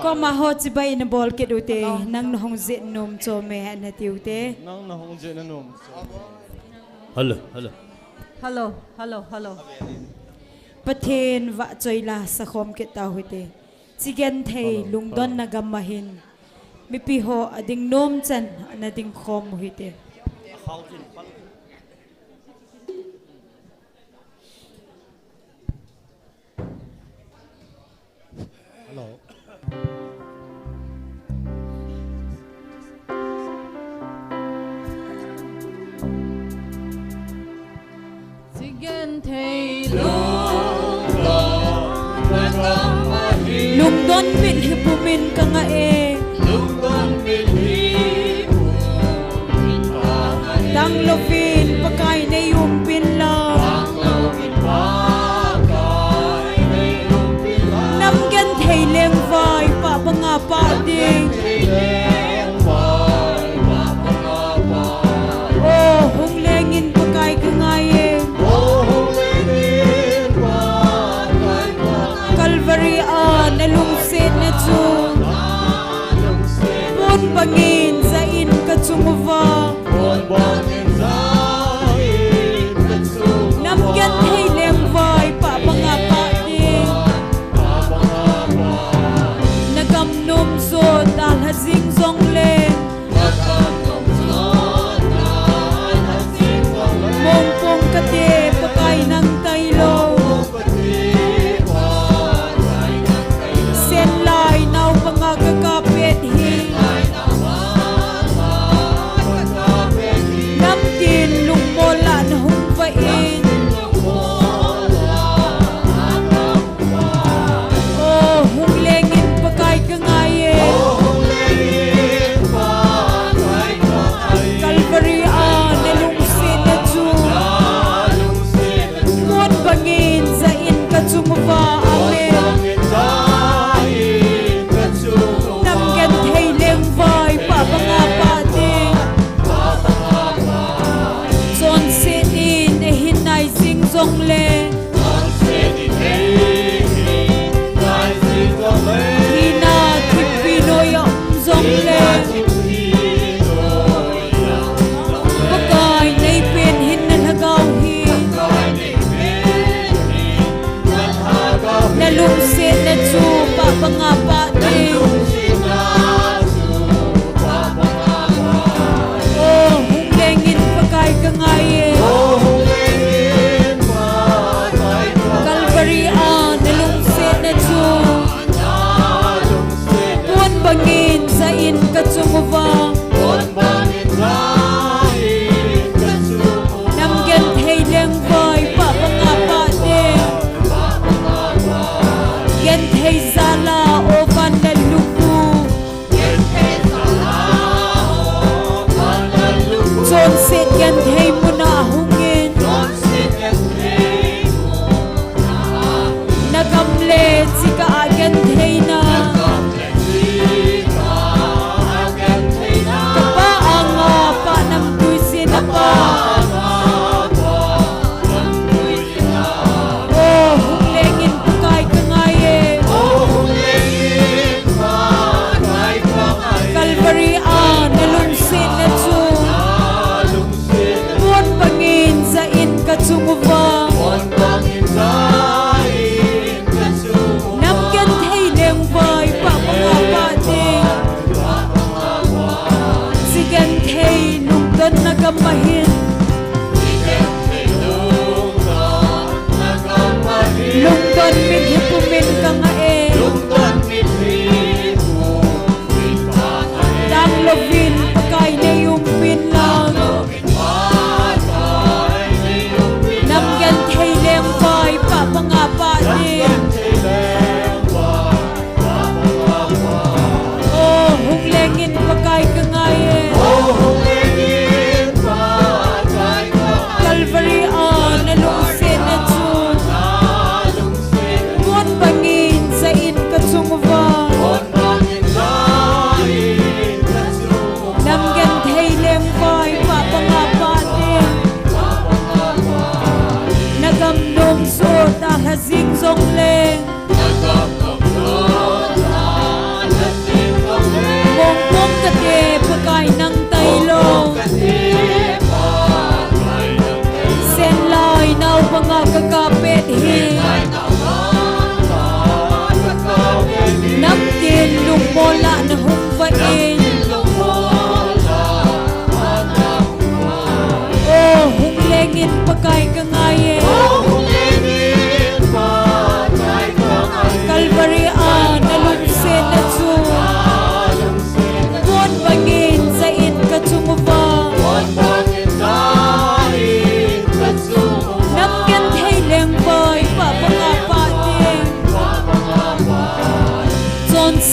ก็มาฮอดจิบายนบอลเกดูเตนังนองเจนมโจเมหนาติวเตนังนองเจนนมฮัลโหลฮัลโหลฮัลโหลฮัลโหลฮัลโหลประเทศวะจอยลาสะคมเกตาหุเตจิเกนเทลุงดอนนากำมาหินมิพิโฮอดิงนมจันนาดิงคอมหุเตฮัลโหลลุงดอนบินฮิปุมินกังเอดังโลฟินปะกายในยุมปินลานำกันเทเลงไวปะบังอาปะดิงโอ้หงเลงินปะกายกังเอCalvary na lungsit na tsun Pun bangin sa in katsumuva Namgyan hay lengvay pa mga pating Nagamnom so dal hazing zong len Mongpong kate pakay ng taylo Kakapit hi Namkin lungmola na humpain Oh, hunglengin pakay kangayin Calvary na lungsin na tsun Ngon bangin sa in katsumuva Amen Zong le Hina Pinoy zong le Bagay na ipin hinanhagaw hi Nalungsit na tsupa pangapa din Oh, hunglengin pagkay kangayin Bangin sa in katsumuva Namgen thay leng vai pa pangapa din Gen thay zala o vandaluku Zon sit gen thay muna hungin Nagamle zika agen thay na Nagamahin Lungdon min hipumin ka nga eh Dang lovin pagkay na yung pinlang Namgan kay lembay pa mga patin Oh, hunglengin pagkay ka nga eh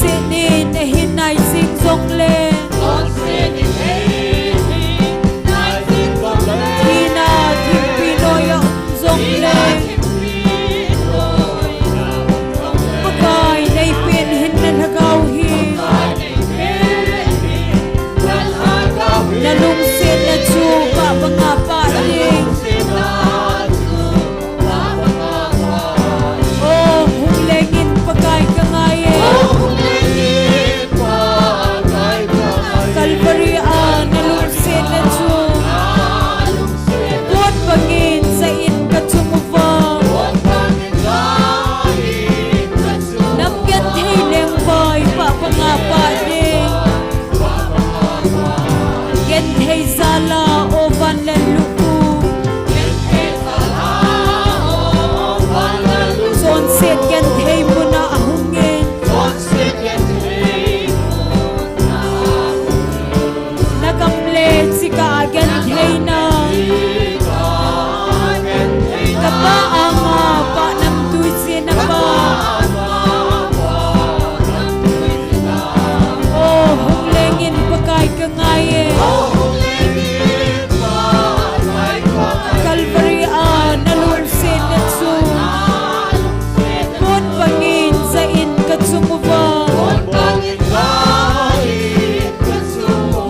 sinin hinay sing song le Tina Kim Pinoy song le Pagay nay pin hinan hagaw hin Nalungsin na tsuba mga paling Oh, humlengin pagay kangaye Calvary nalungsin na tsuba Buot pangin sa in katsumuva Namgyat hileng boy papangapaling Gentay sala o vanlaluku Sonsit gentay mo na ahungin Nakamlet si ka gentay na Kapaang pa ng tuisin na pa Oh, humlengin pagkay kangaye Calvary nalungsin na tsu Buot pangin sa in katsumuva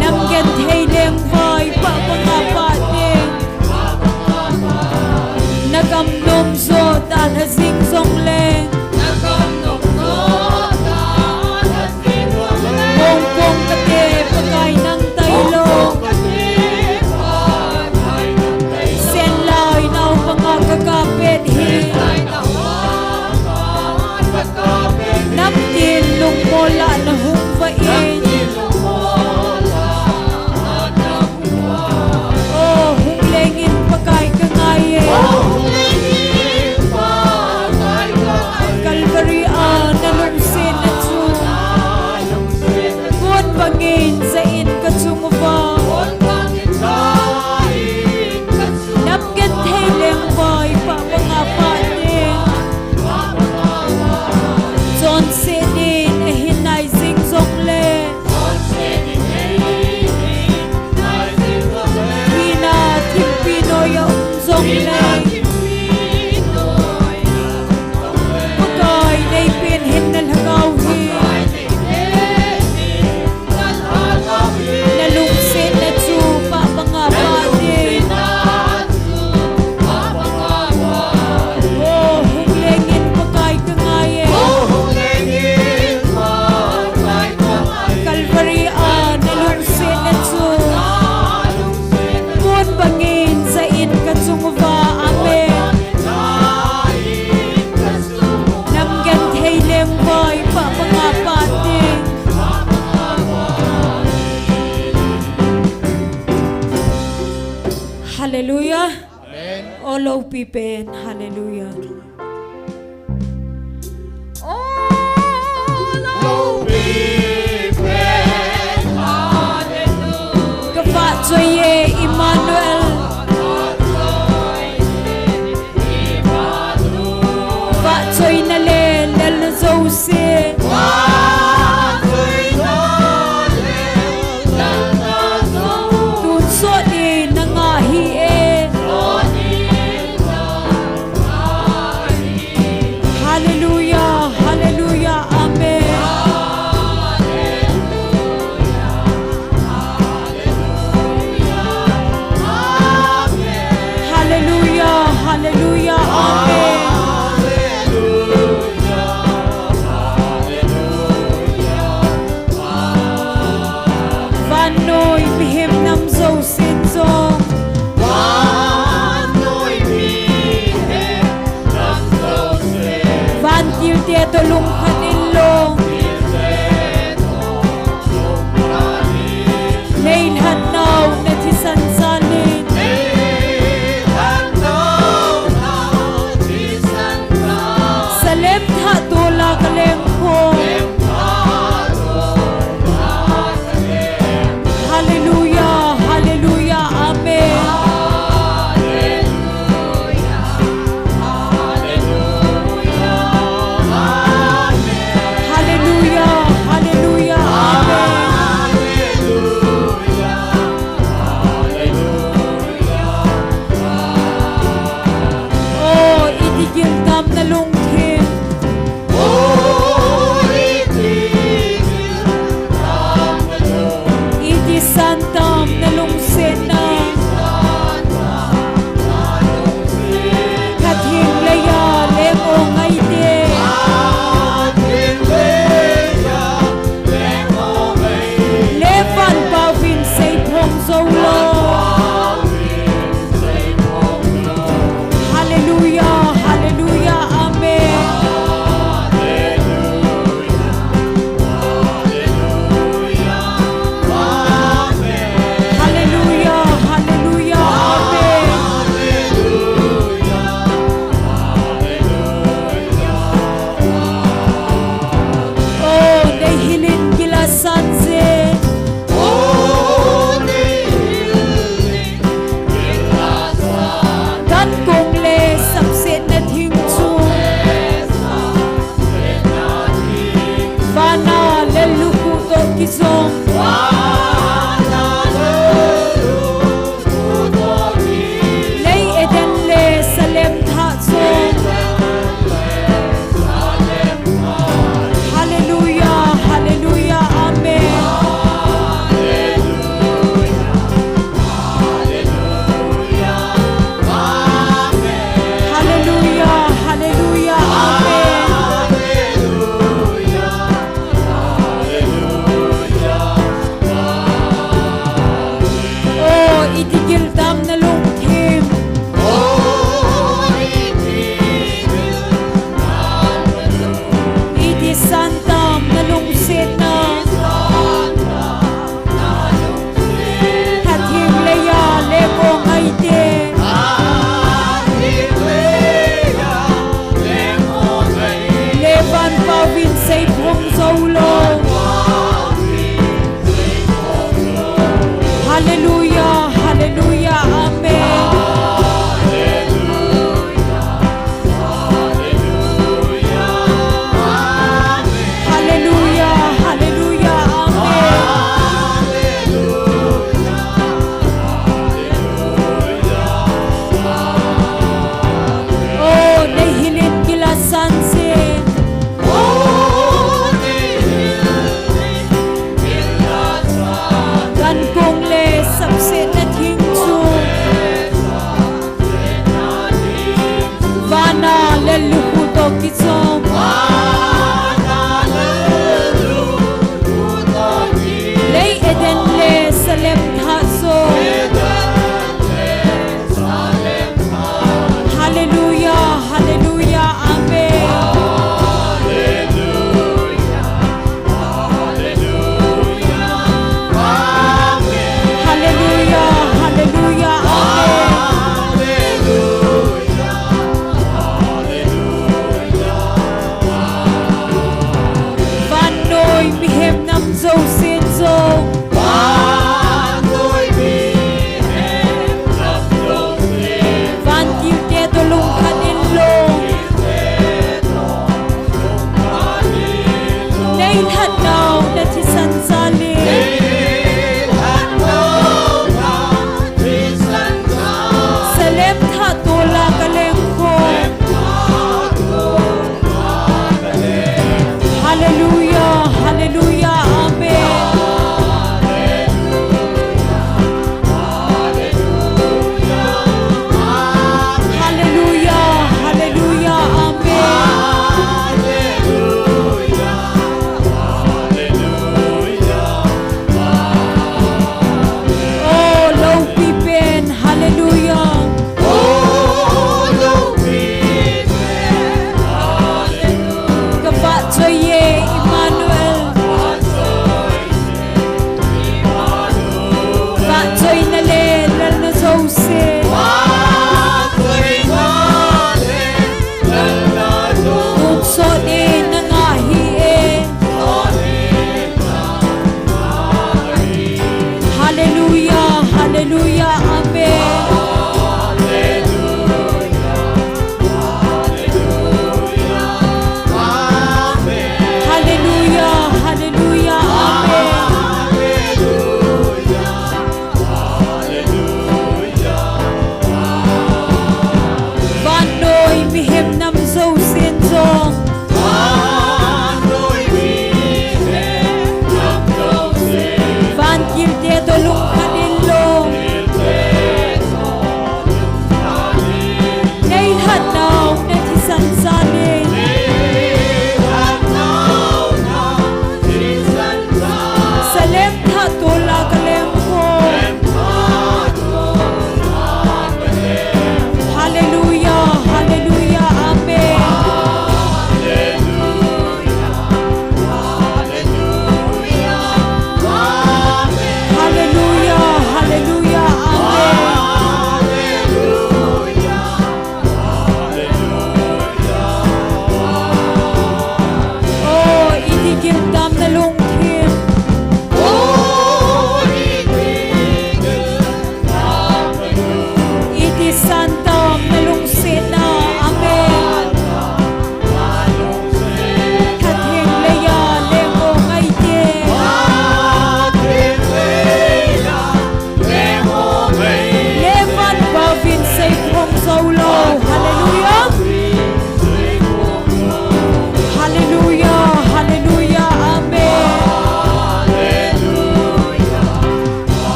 Namgen haileng boy papangapating Nagamnom so dalhasing songleng Pongpong kate pagay ng taylong Senlay na mga kakapit Namdin nung mola na humfain Oh, humlengin pagay kangaye Calvary nalungsin na tsu Buot pangin sa in katsumuva Namgat haileng boy papangapating Zon sinin hinay sing song le Tina Kim Pinoy song le Pagay nay pinhin nalhagaw hin Nalungsin na tsu papangapating Oh, humlengin pagay kangaye Calvary nalungsin na tsu Buot pangin sa in katsumuva amen Namgan haileng boy papangapating Hallelujah All of people hallelujah Kapat Zoye Emmanuel Kapat Zoy Nale Lel Zose Tunso ni nangahi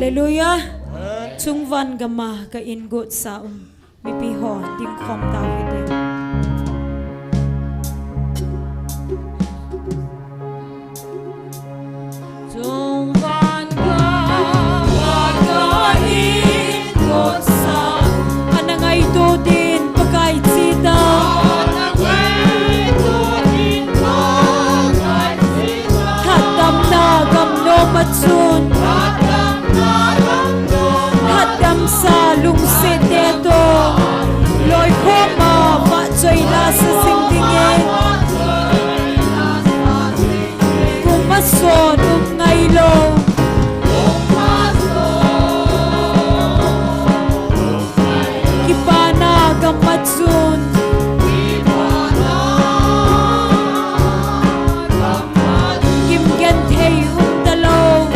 Hallelujah. Chung van gama ka ingot sa mi piho ding khom tao hite. Chung van gama ka ingot sa anangay to din pagkay sita. Hatam na gamno matsun. Hatam sa lungsit eto. Loy koma vatsoy la sa singdingin. Kumason ngaylo. Kipana gamatsun. Kimgen thay umdalaw.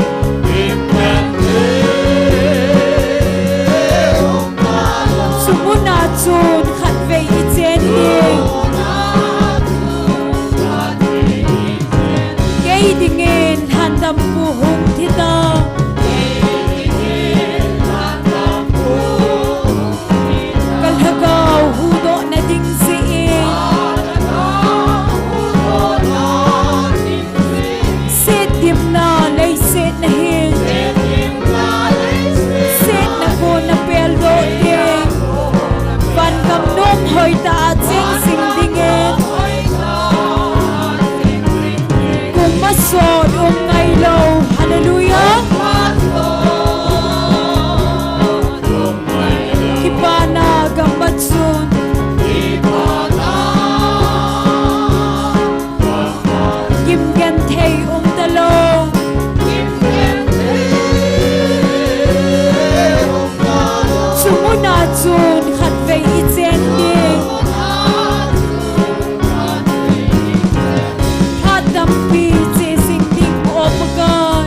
Sumunatsun khatvei itsening. Gay dingin handam puhong tita. Kalhagaw hudo na ding siin. Sit dim na lay sit na hin. Sit na ko na peldo ding. Van kam nom hoy ta at sing sing dingin. Kumasod ngaylo. Hallelujah. Kipana gamatsun. Kimgen thay umdalong. Sumunatsun khatvei itsening. Hatam pi che singding opagan.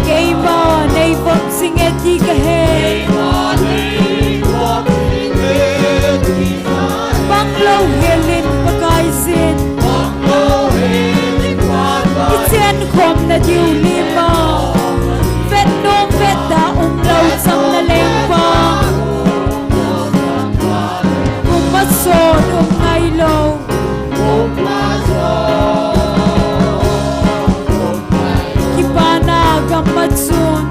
Keima nei vot singeti kahe. Banglaw helin pagaisin. Itsen khom na diu lima. Vet nom vet da umlaw sang na lengpa. Kumasod ngaylo. Kipana gamatsun.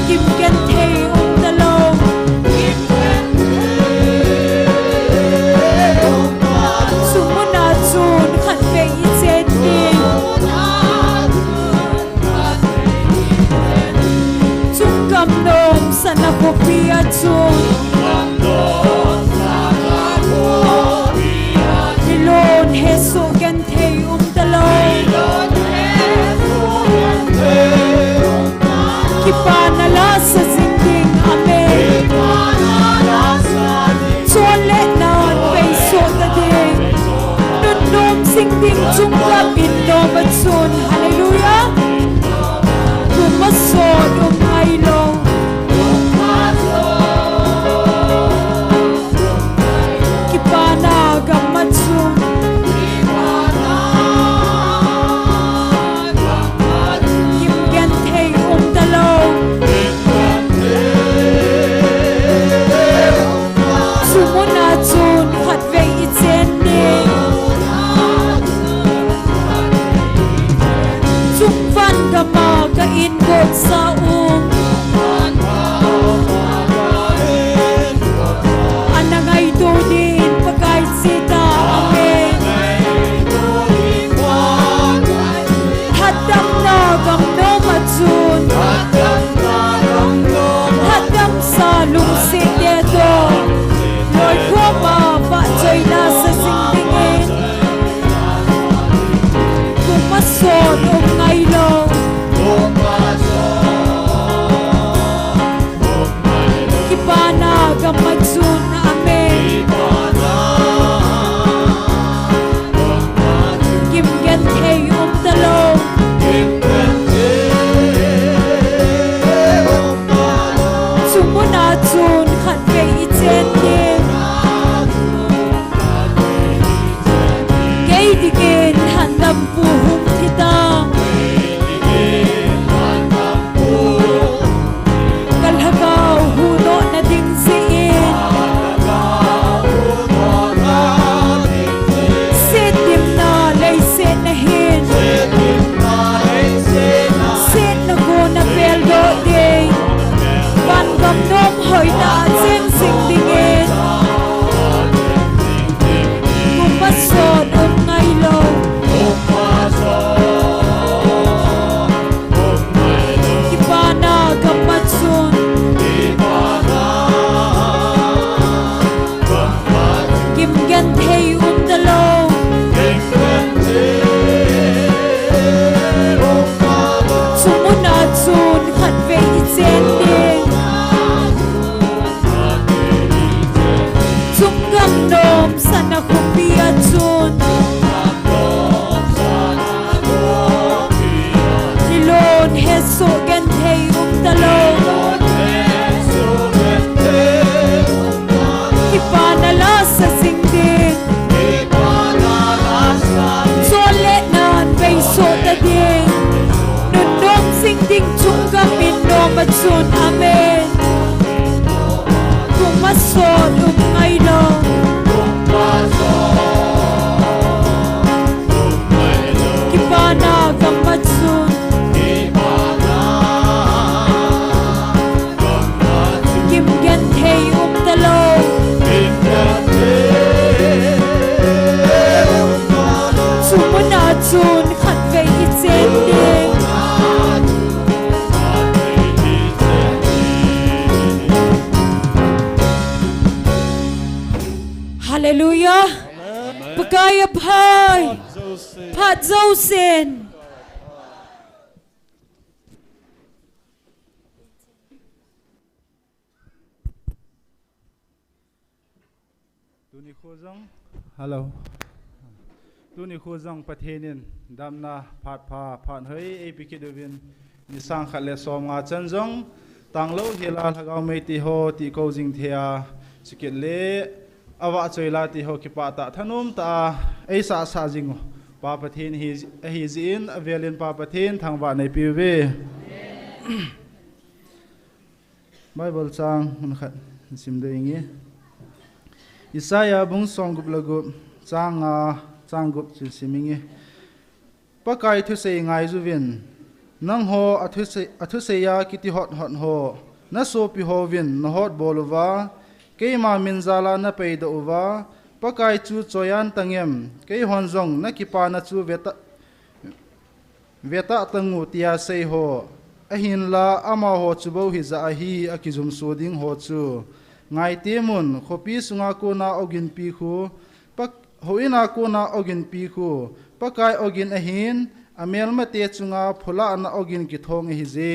Kimgen thay umdalaw. Sumunatsun khatvei itsening. Tungkam nom sana kopiatsun. Ilon heso gen thay umdalaw. Kipanala sa singding amen. Sole nan peso na ding. Nunnom singding tungkam innovatsun. Hallelujah. Kumasod ngaylo. Hallelujah. Pagkaya pay. Joseph. Pat Zosin. Tuni khuzang hello Tuni khuzang pathenin damna phat pha phan hei epiki devin ni sang khale som nga chanjong tanglo hela thagau mei ti ho ti ko jing thea sikit le awa choila ti ho ki pa ta thanum ta ei sa sa jingo pa pathin hi zin avelin pa pathin thangwa nei piwe Bible chang mun khat sim de ingi Isaya bung song gup lagu chang gup chin simingi pakai thu sei ngai juvin nang ho athu se ya kiti hot ho na so pi ho vin na hot bolova keima min zala na pe do uwa pakai chu choyan tangem ke honjong na kipa na chu veta tangu tia sei ho ahin la ama ho chubo hi za hi akizum soding ho chu ngai temun khopi sunga ko na ogin pi khu pak hoina ko na ogin pi khu pakai ogin ahin amel ma te chunga phula na ogin ki thong hi je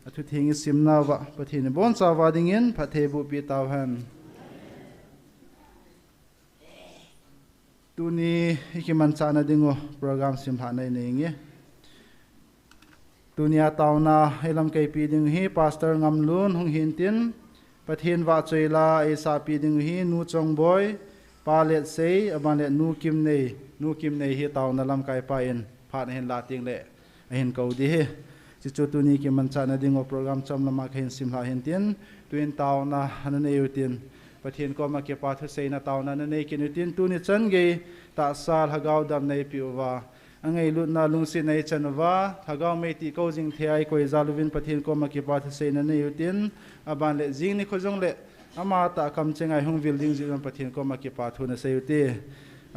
athu thingi simna wa pathin bon cha wa dingin phathe bu pi taw han tuni hikiman chana dingo program sim ha nei nge tunia tawna helam kai pi ding hi pastor ngamlun hung hin tin pathin wa choila esa pi ding hi nu chong boy palet sei abalet nu kim nei hi taw na lam kai pa in phat hen la ting le hen ko di he chi chu tu ni ki man cha na ding o program chom lama khen sim la hen tin tuin taw na han ne yutin pathin ko ma ke pa thu sei na taw na nei ki nutin tu ni chan ge ta sal hagaw dam nei piwa angai lut na lungsi nei chanwa thagaw me ti ko jing thai koi zaluvin pathin ko ma ki pa thu sei na nei yutin aban le jing ni khojong le ama ta kam chengai hung building ji pathin ko ma ki pa thu na sei uti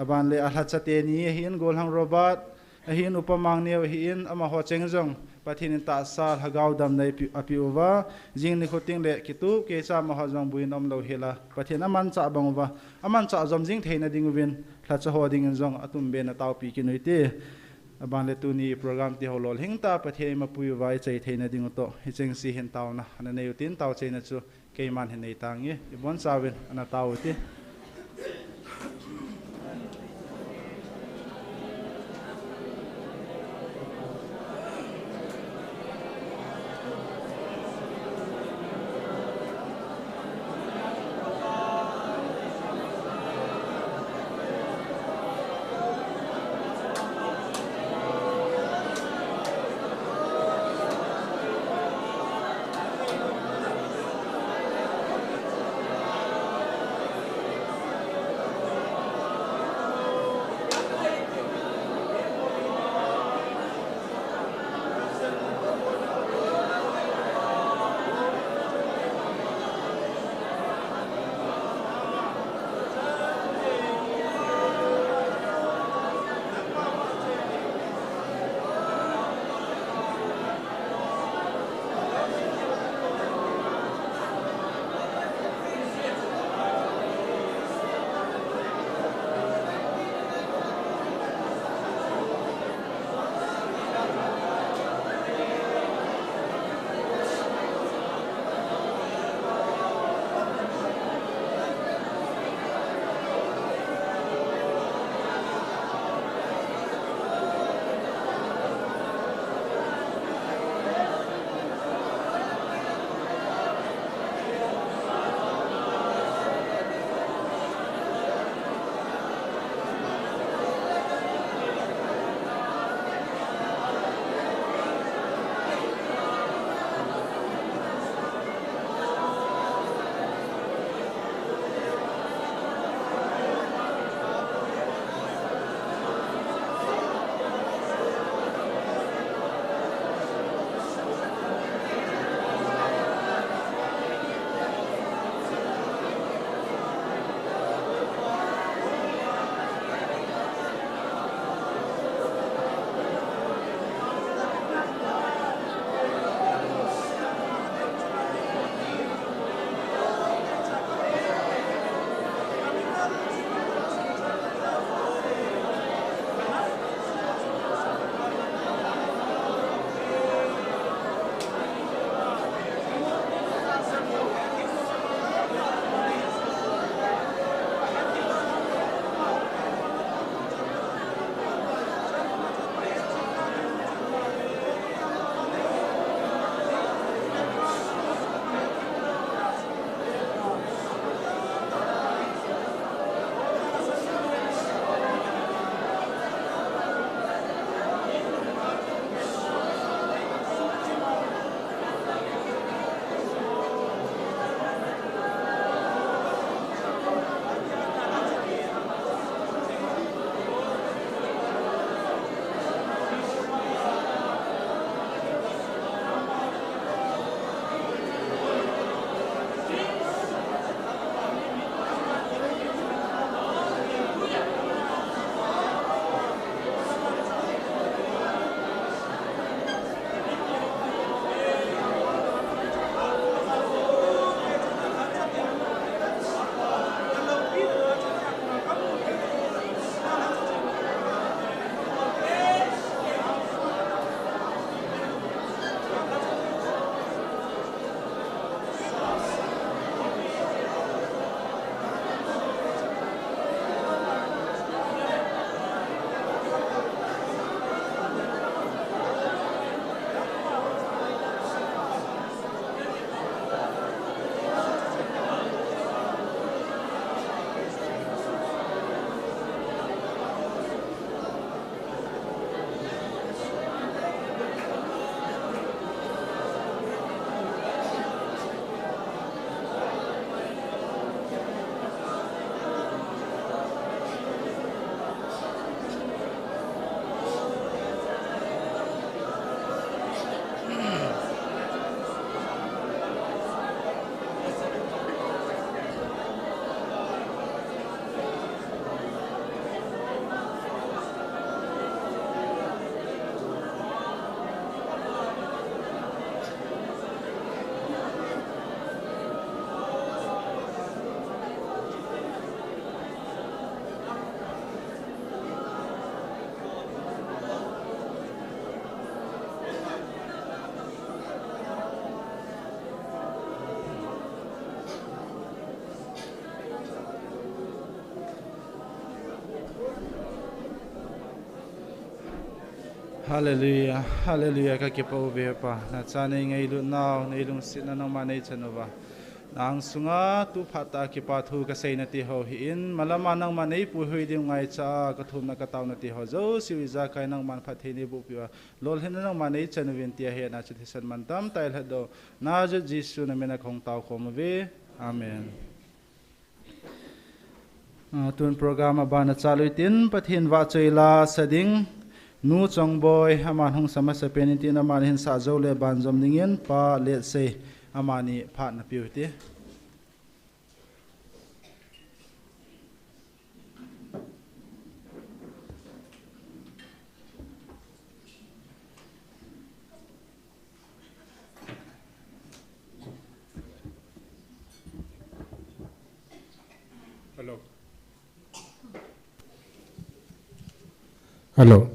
aban le ala chate ni hin gol hang robot ahin upamang ne hin ama ho chengjong pathin ta sal hagaw dam nei apiwa jing ni khoting le kitu ke cha ma hajong buin om lo hela pathin aman cha bangwa aman cha jom jing theina dingwin thla cha ho ding jong atum be na taw pi ki noite aban le tu ni program ti holol hingta pathe ma pui wai chei theina ding to hi cheng si hen taw na ana nei utin taw cheina chu keiman hen nei tangi ibon sawen ana taw ti Hallelujah, hallelujah, ka kipa ube pa. Na chane ngai lu naw, nei lung sit na nang manei chanova. Nang sunga tu phata kipa thu ka sei na ti ho hi in malama nang manei pu hui ding ngai cha ka thum na ka taw na ti ho zo siwiza kai nang man phathi ni bu piwa. Lol hin nang manei chanuvin tia he na chithisan mantam tail hado. Na je Jisu na mena khong taw khom ve. Amen. Tun program abana chaluitin pathin wa choila sading nu chong boy aman hung samasa peniti na man hin sa zo le ban zom ningen pa let's say amani phat na piuti Hello.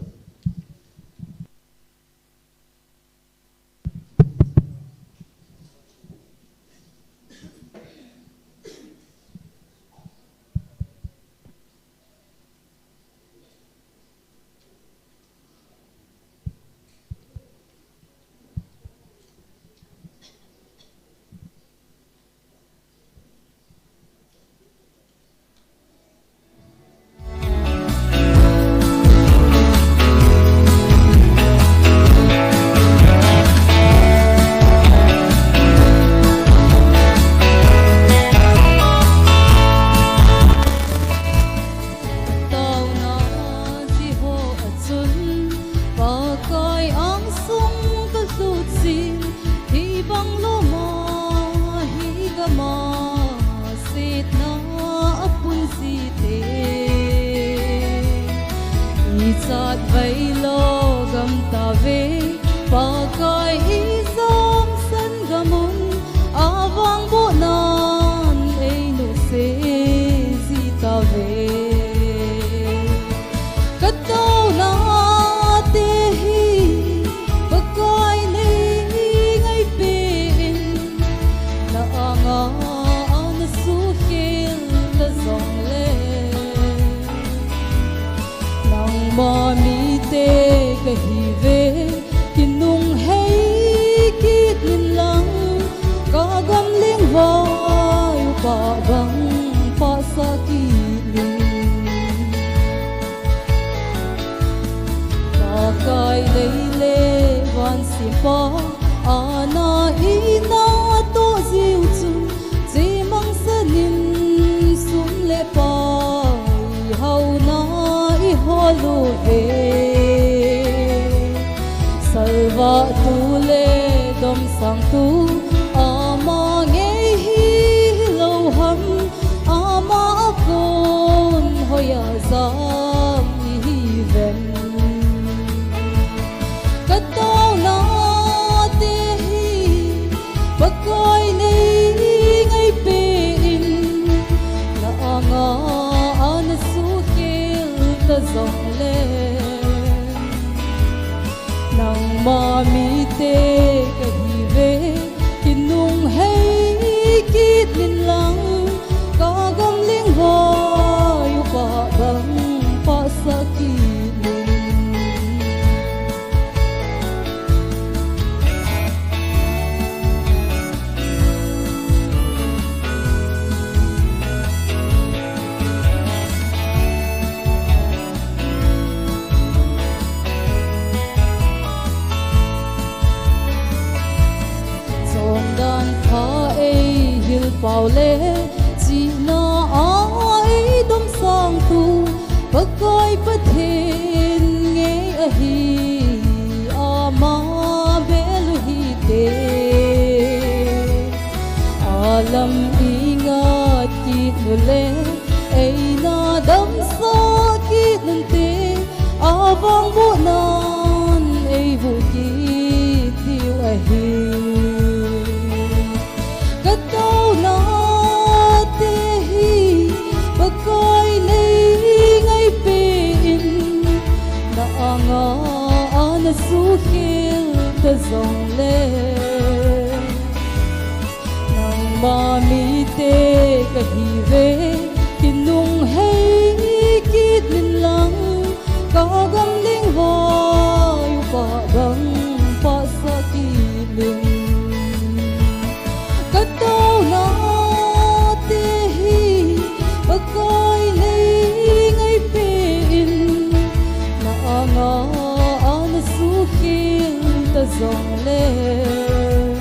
dòng lên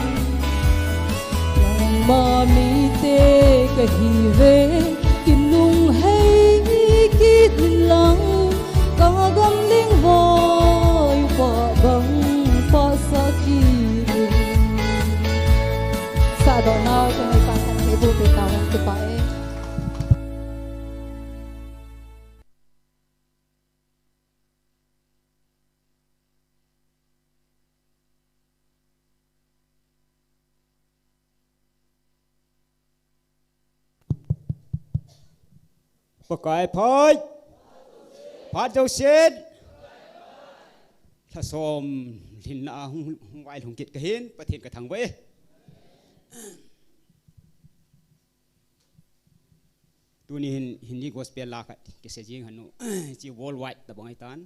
lòng mà mi tê cái hi về kim nung hay kít lăng cả gam linh voi và băng pha sa kỳ sa đó nào cho người ta thấy vui vẻ tao cái bàiประกายพอยพาเจ้าเสดถ้าสมลินอาหงไวหงกิจกระเห็นประเทศกระทังเวตัวนี้หินดีกว่าสเปียร์ลากเกษตรยิงหันุจีวอลไวท์แต่บางไอ้ตัน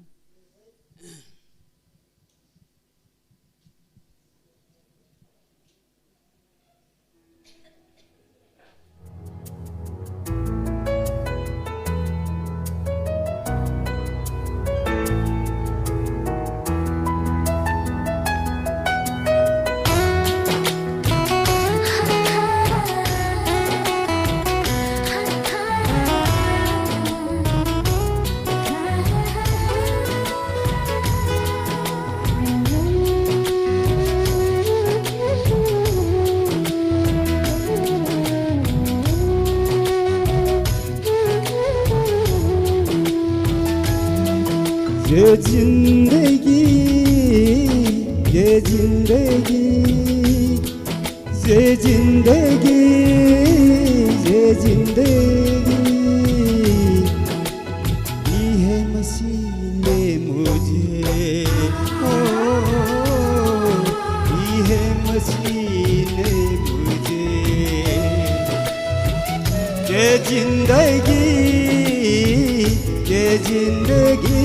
ये जिंदगी ये जिंदगी ये जिंदगी ये जिंदगी ये है मसीह ने मुझे ये है मसीह ने मुझे ये जिंदगी ये जिंदगी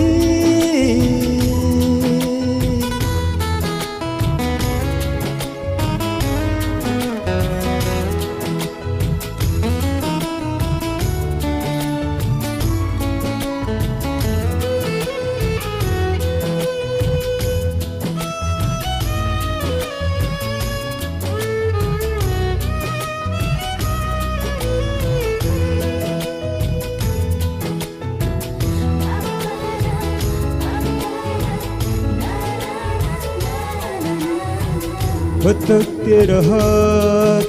भटकते रहा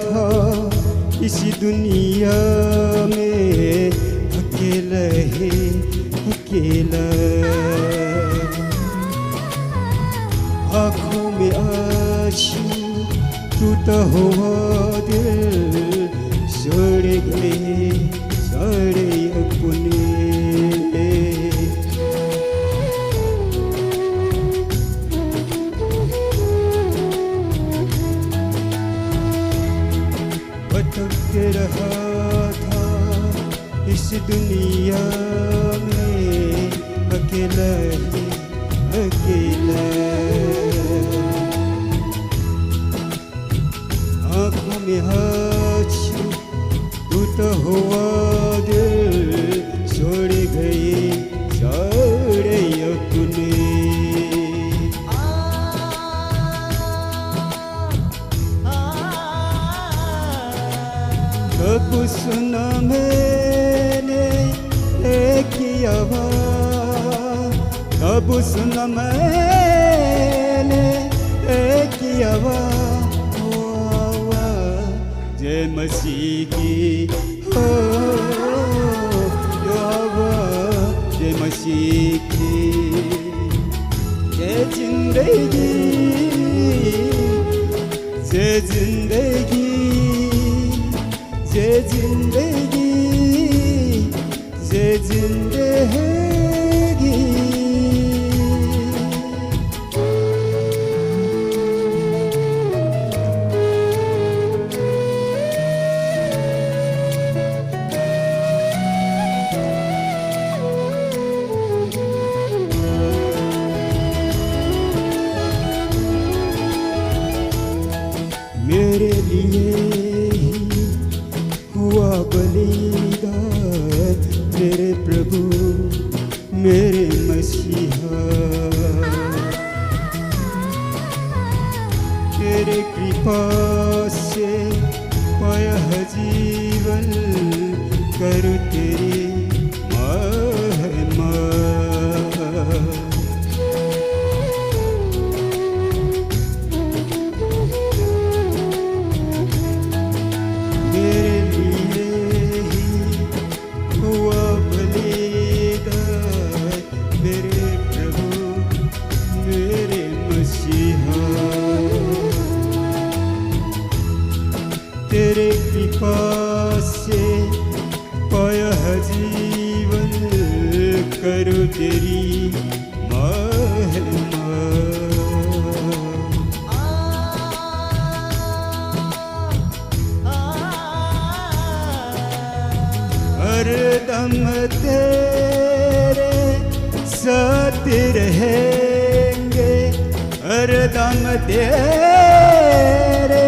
था इसी दुनिया में अकेला है अकेला आँखों में आंसू टूटा हुआ दिल सड़ गए सारे अपने भटकते रहा था इस दुनिया में अकेला ही अकेला आँखों में आंसू टूटा हुआ दिल छोड़ गए सारे अपने कब सुना मैंने एक आवाज़ कब सुना मैंने एक आवाज़ जय मसीह की हो जो आवाज़ जय मसीह की जय जिंदगी जय जिंदगी ये जिंदगी ये जिंदगी मेरे लिए हुआ बलिदान मेरे प्रभु मेरे मसीहा कृपा से पाया है जीवन करूँ तेरी महिमा मेरे लिए ही हुआ बलिदान मेरे प्रभु मेरे मसीहा तेरे कृपा से पाया है जीवन करो तेरी महिमा हरदम तेरे साथ रहेंगे हरदम तेरे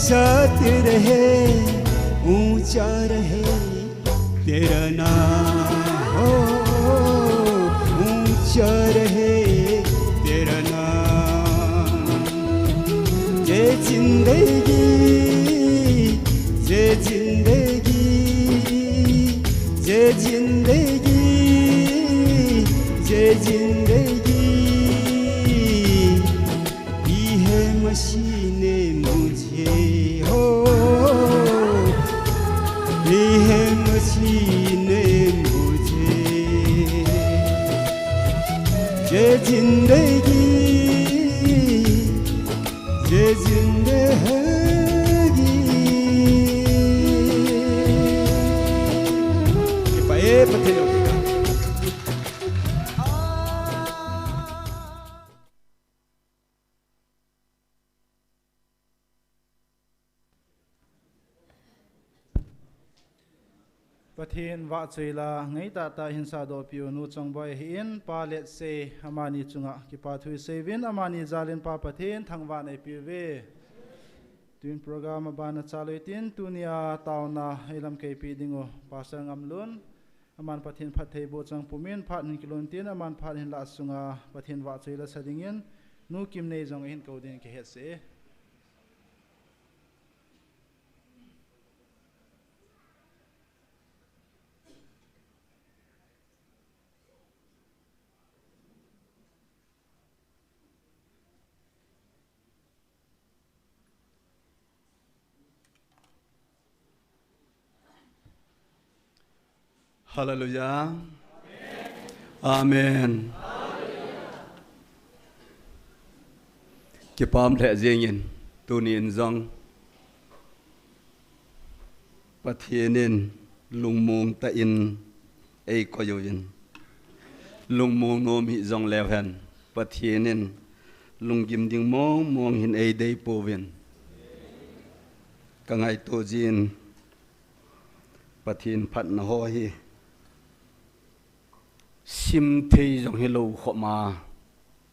साथ रहे ऊंचा रहे तेरा नाम हो ऊंचा रहे तेरा नाम जय जिंदगी जय जिंदगी जय जिंदगी जय जिंदगी दी है मसीह ने मुझे हो दी है मसीह ने मुझे जय जिंदगी जय जिंदगी पथे Pathin wa chuila ngai ta ta hinsa do piu nu chongboi hin pa let se amani chunga ki pa thui sevin amani zalin pa pathin thangwa nei piwe twin program bana chaluitin tunia tauna elam ke pi dingo pastor ngamlun aman pathin phathei bo chang pumin phat hin kilon tin aman phat hin la sunga pathin wa chuila sadingin nu kim nei jong hin kodin ke het se Hallelujah. Amen. Ki pam the jengin tunin zong pathienin lungmung ta in ei koyoyin lungmung nom hi zong lewhen pathienin lungim ding mong hin ei dei povin kangai to jin pathin phat na ho hi sim thei jong hi lo khoma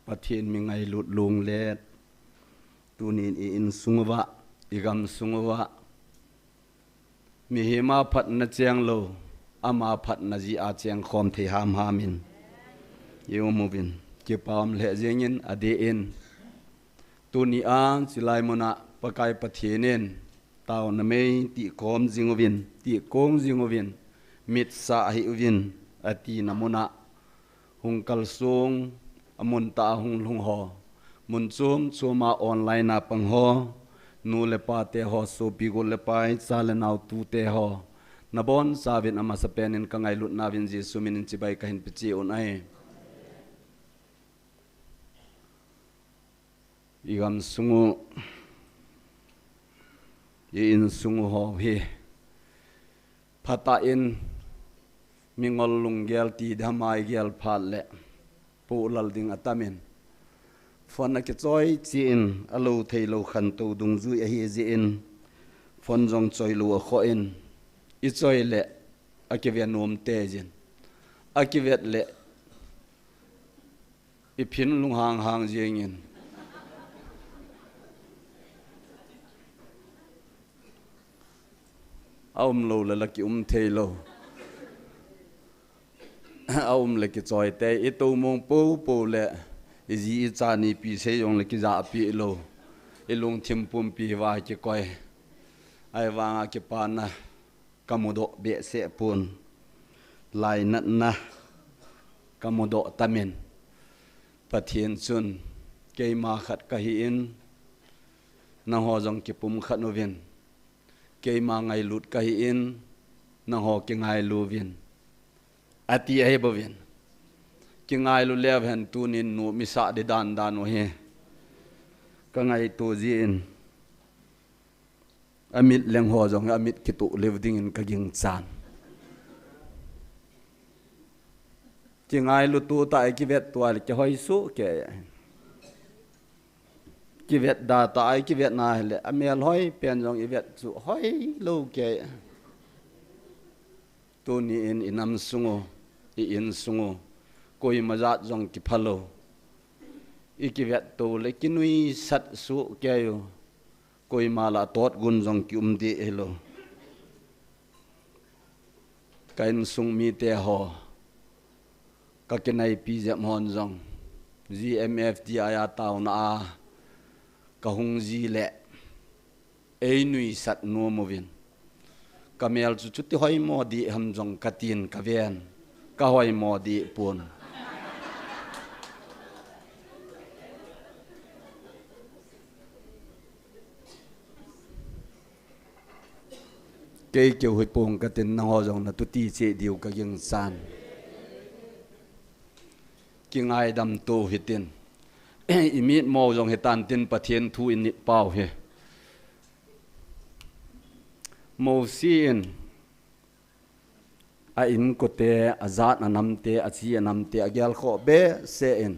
pathin mi ngai lut lung let tunin in sungwa igam sungwa mi hema phat na cheng lo ama phat na ji a cheng khom thei ham hamin yo movin ke pam le jengin ade in tuni an chilai mona pakai pathinen tao na mei ti kom jingovin ti kong jingovin mit sa hi uvin ati namuna hung kalsung amun ta hung lung ho mun chum chuma online na pang ho nu le pa te ho so pi go le pai cha le nau tu te ho na bon savin ama sapenin kangai lut na vin ji sumin chibai kahin pichi on ai igam sungu in sungu ho hi phata in mingol lung gel ti dhamai gel phal le pu lal ding atamin phone ke choi chin alo thei lo khan to dung zui a hi ji in phone jong choi lu kho in I choi le akive nom te jin akivet le I phin lung hang jengin aum lo la laki thei lo aum le ki choi te I to mong po le ji cha ni pi se yong le ki za pi lo ilung thim pum pi wa ki koi ai wanga ki pa na kamudo be se pun lai nat na kamudo tamen pathian chun keima khat ka hi in na ho jong ki pum khat no vin keima ngai lut ka hi in na ho ki ngai lu vin ati ai bo vin ki ngai lu lev han tunin nu mi sa de dan dan o he ka ngai tu ji in amit leng ho jong amit ki tu lev ding in ka ging chan ki ngai lu tu ta ki vet tua ki hoi su ke ki vet da ta ki vet na le amel hoi pen jong i vet su hoi lu ke tu ni in inam sungo i in sungo koi mazat jong ki phalo i ki vet tu le ki nui sat su ke yo koi mala tot gun jong ki di elo kain sung mi te ho ka kenai pi jam hon jong GMF di aya taw na ka hung ji le ei nui sat no movin kamel chu chu ti hoi mo di ham jong katin ka ven ka hoi mo di pun cây kiểu hồi bông cái tên nó ho rằng là tu ti chế điều cái dân san kinh ai đâm tô hết tiền imit mò rằng hết tan tiền bát thiên thu in nít bao he mò xin a in có te azat anam te achi anam te agyal kho be se in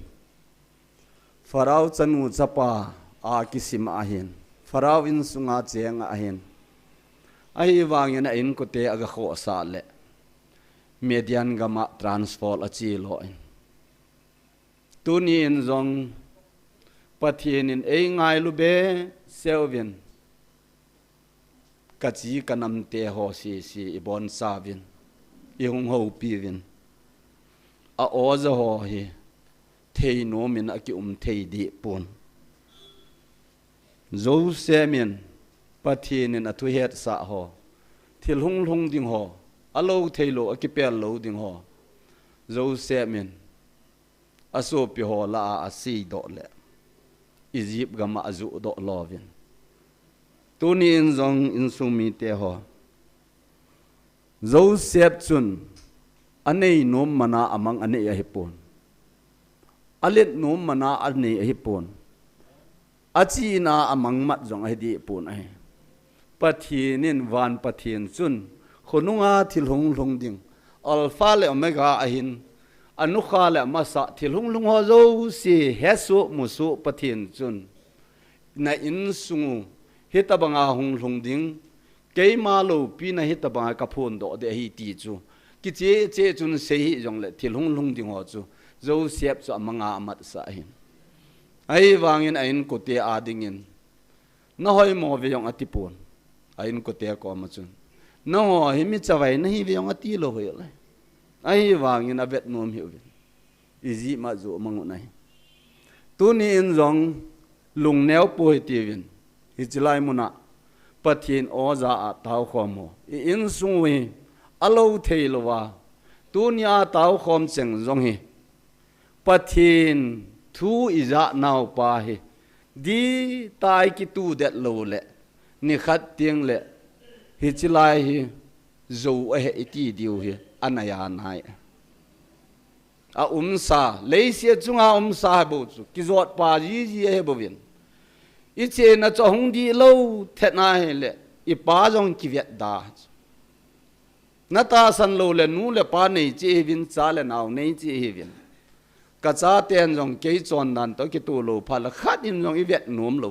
farao chanu chapa a kisim ahin farao in sunga cheng ahin ai wangin in ko te aga kho sa le median gama transfer achi lo in tunin zong pathin in ei ngai lu be selvin kachi kanam te ho si ibon savin i hung ho pi vin a oza ho hi thei no min a ki thei di pon zo semin pathin in athu het sa ho thil hung hung ding ho alo theilo akipel lo ding ho zo semin aso pi ho la asi do le Egypt gama azu do lovin tuni in zong in sumi te ho zo sep chun anei nom mana amang anei a hipon alet nom mana anei a hipon achi na amang mat zong a di pon ai pathinin van pathin chun khonunga thilhung lung ding alpha le omega ahin anukha le masa thilhung lung ho zo si hesu musu pathin chun na in sungu hitabanga hung lung ding keima lo pi na hitabanga ka phon do de hi ti chu ki che chun se hi jong le thilhung lung ding ho chu zo sep chu amanga amat sa hin ai wangin ain ko te adingin na hoi mo ve yong atipon ain ko te ko ma chun no hi mi chawai na hi ve yong ati lo hoi le ai wangin a vet nom hiu izi ma zo mangu nai tu ni in zong lung neo po hi ti vin hi chilai muna pathin oza a taw khomo in sungwi alo theilowa tu ni a taw khom cheng zong hi pathin thu iza naw pa hi di tai ki tu det lo le ni khat tiang le hi chilai hi zo a he iti diu hi anaya nai a sa leisia chunga sa bo chu ki zot pa ji he bo vin i che na cho hung di lo the na he le i pa jong ki vet da na ta san lo le nu le pa nei che vin cha le naw nei che he vin ka cha ten jong ke chon dan to ki tu lo pha la khat im jong i vet nom lo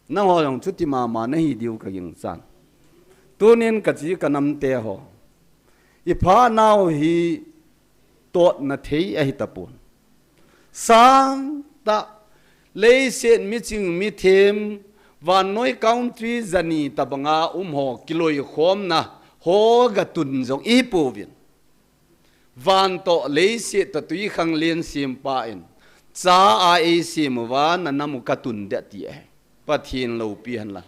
na ho jong chu ti ma na hi diu ka ging san tunin ka chi kanam te ho i pha naw hi tot na thei a hi tapun sang ta leisen mi ching mi them van noi country zani tabanga ho kiloi khom na ho ga tun jong i povin van to leise ta tui khang len sim pa in cha ai si mu wa na namu katun de ti pathin lo pi han la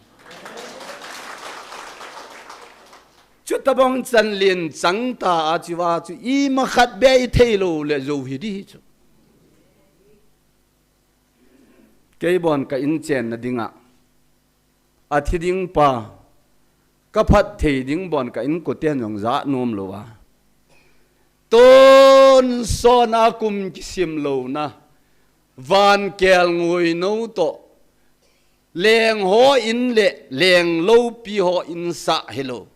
chu tabong chan lin chang ta a chi wa chu i ma khat be i thei lo le zo hi di chu ke bon ka in chen na dinga a thi ding pa ka phat thei ding bon ka in ko ten yong za nom lo wa tôn son a kum ki sim lo na van kel ngoi no to leng ho in le leng lo pi ho in sa hello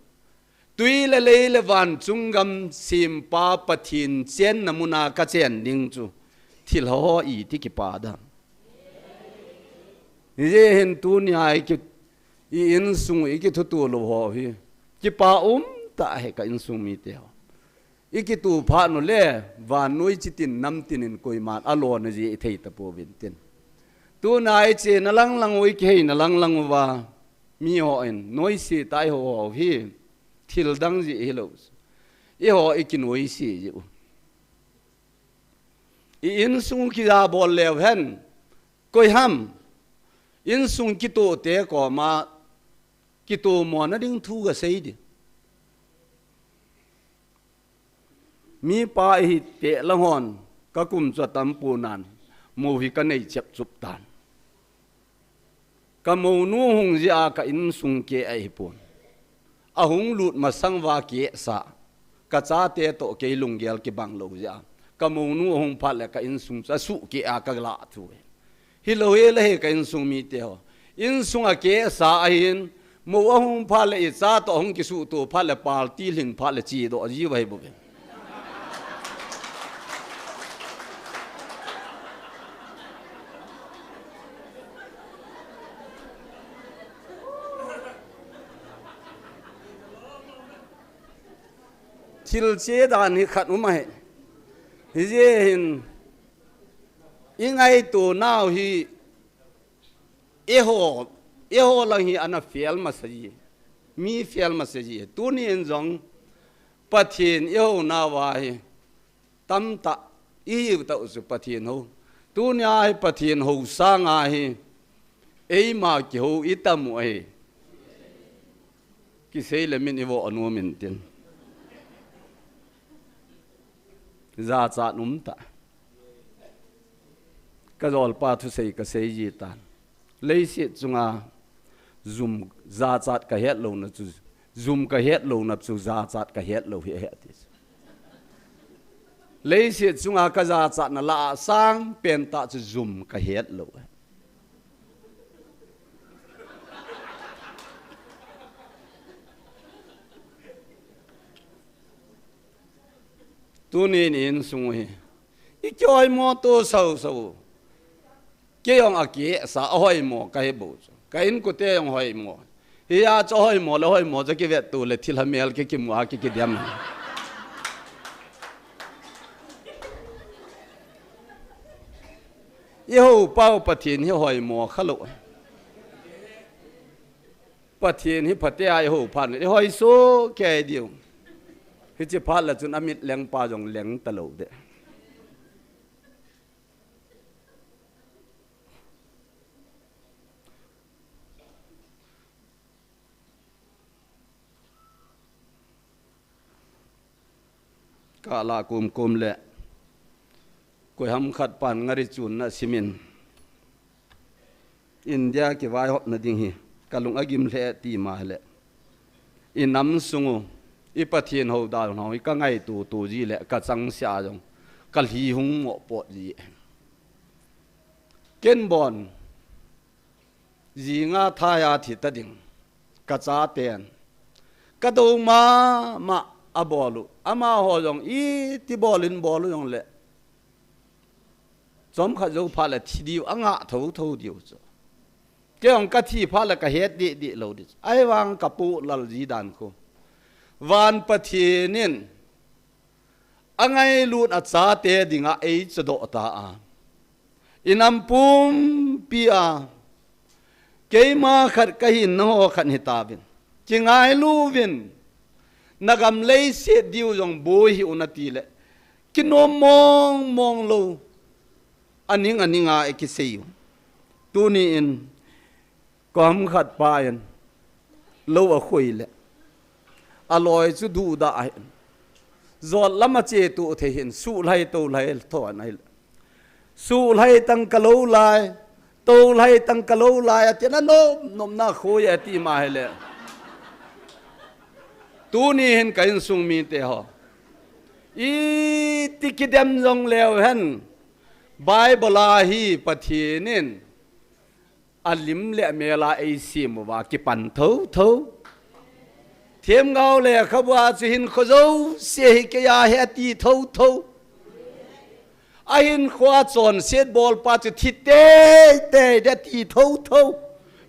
tui le van chungam sim pa pathin chen namuna ka chen ding chu thil ho i ti ki pa da ye hen tu ni ai ki in sung i ki thu tu lo ho hi ki pa ta he ka in sung mi te ho iki tu pha no le van noi chitin nam tinin koi man alo na ji thei ta po vin tin tu nai che na lang oi ke na lang wa mi ho en noi si tai ho hi thil dang ji hello e ho iki noi si ji i in sung ki da bol le hen koi ham in sung ki to te ko ma ki to mo na ding thu ga sei di mi pa hi te la hon ka kum cha tam pu nan mo hi ka nei chep chup tan ka mo nu hung ji a ka in sung ke ai pon a hung lut ma sang wa ke sa ka cha te to ke lung gel ki bang lo ja ka mo nu hung pha le ka in sung cha su ke a ka la thu hi lo he le ka in sung mi te ho in sung a ke sa a hin mo hung pha le i cha to hung ki su to pha le pal ti ling pha le chi do ji wai bu thil che dan hi khat mai hi je hin ingai tu nau hi eho lang hi ana fiel ma saji mi fiel ma saji tu ni en jong pathin eho na wa hi tam ta i ta su pathin ho tu ni ai pathin ho sa nga hi ei ma ki ho itam ai ki sei le min evo anu min tin za cha num ta ka zol pa thu sei ka sei ji tan lei si chunga zum za chat ka het lo na chu zum ka het lo na chu za chat ka het lo he ti lei si chunga ka za chat na la sang pen ta chu zum ka het lo tu ni in sung hi i choi mo to sau ke yong a ke sa hoi mo ka he bo ka in ko te yong hoi mo hi ya cho hoi mo le hoi mo ja ke vet tu le thil ha mel ke mu a ke diam i ho pau pathin hi hoi mo khalo pathin hi phate ai ho phan hi hoi so ke diu hi chi pha la chun amit leng pa jong leng ta lo de ka la kum le ko ham khat pan ngari chun na simin india ki vai hop na ding hi kalung agim le ti ma le inam sungu i pathin ho da no i ka ngai tu ji le ka chang sia jong ka hi hung mo po ji ken bon ji nga tha ya thi ta ding ka cha ten ka do ma abolu ama ho jong i ti bolin bolu jong le chom kha jo pha la thi diu anga tho diu cho ke ong ka thi pha la ka het di lo di ai wang ka pu lal ji dan ko van pathinin angai lut a cha te dinga ei chado ta a inam pum pia keima khat ka hin no khat hi ta bin chingai lu vin nagam lei se diu jong bo hi unati le kinom mong lo aning a ki sei tu ni in kom khat pa in lo a khoi le aloi chu du da ai zol lama che tu the hin su lai to lai tho nai su lai tang ka lo lai to lai tang ka lo lai at na nom na khoi ati ma hele tu ni hin kain sung mi te ho i tikidem jong leo hen bible hi pathinin alim le mela ai sim wa ki pan tho tho thiêm ngao le khawa chi hin khozo se ke ya he ti tho tho a hin khwa chon set ball pa chu thi te de ti tho tho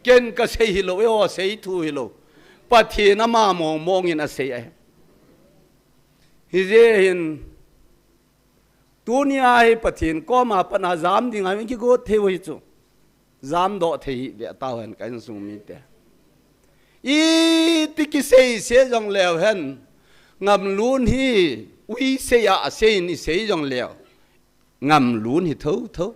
ken ka sei hi lo o sei thu hi lo pathi na ma mong in a sei ai hi je hin dunia hi pathin ko ma pana zam ding ai ki go the wi chu zam do the de ta hen kan sung mi te i tiki sei se jong leo hen ngam lun hi ui se ya se ni se jong leo ngam lun hi tho tho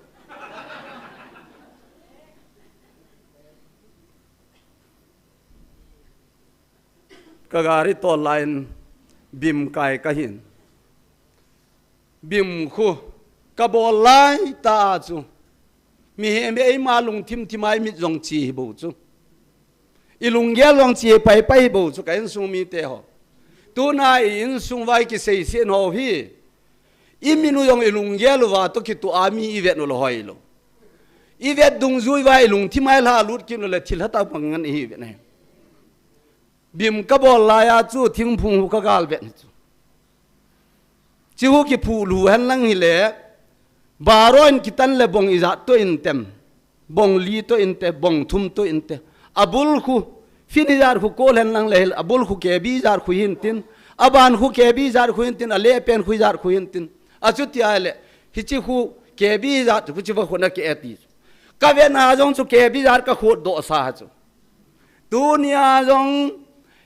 kagari to line bim kai ka hin bim khu ka bol lai ta chu mi he me ma lung thim thimai mi jong chi bo chu ilung gel long chi pai bo chu kain sung mi te ho tu na in sung vai ki sei sen ho hi iminu yong ilung gel wa to ki tu ami i vet no lo hoi lo i vet dung zui vai lung thimai la lut ki no le thil hata pangan hi vet ne bim ka bol la ya chu thing phung ka gal vet chi hu ki phu lu han lang hi le baron ki tan le bong iza to in tem bong li to in te bong thum to in te abul khu finizar khu kol hen lang le abul khu ke bi jar khu hin tin aban khu ke bi jar khu hin tin ale pen khu jar khu hin tin achuti ale hi chi khu ke bi jar khu chi ba khu na ke ati ka ve na jong chu ke bi jar ka khu do sa chu dunia jong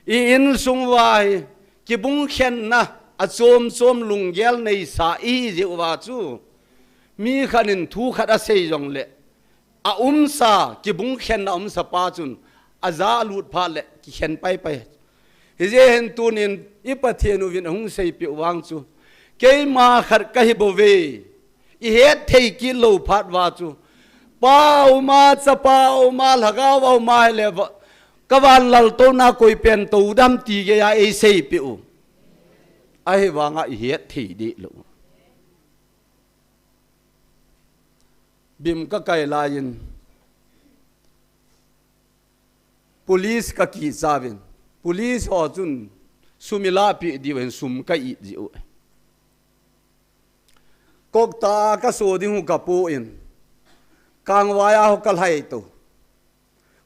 i in sung vai ki bung khen na a chom lung gel nei sa i je wa chu mi khanin thu khat a sei jong le a sa ki bung khen na sa pa chun a za lut pha le ki khen pai hi je hen tunin i pathenu vin hung sei pi wang chu ke ma khat ka hi bo ve i het thei ki lo phat wa chu pau ma cha pau ma lagaw au ma le kawan lal to na koi pen to dam ti ge ya e sei pi u ai wanga i het thei di lo bim ka kai lain police ka ki zawin police ho chun sumila pi diwen sum ka i ji u kok ta ka so ding hu ka pu in kang waya ho kal hai to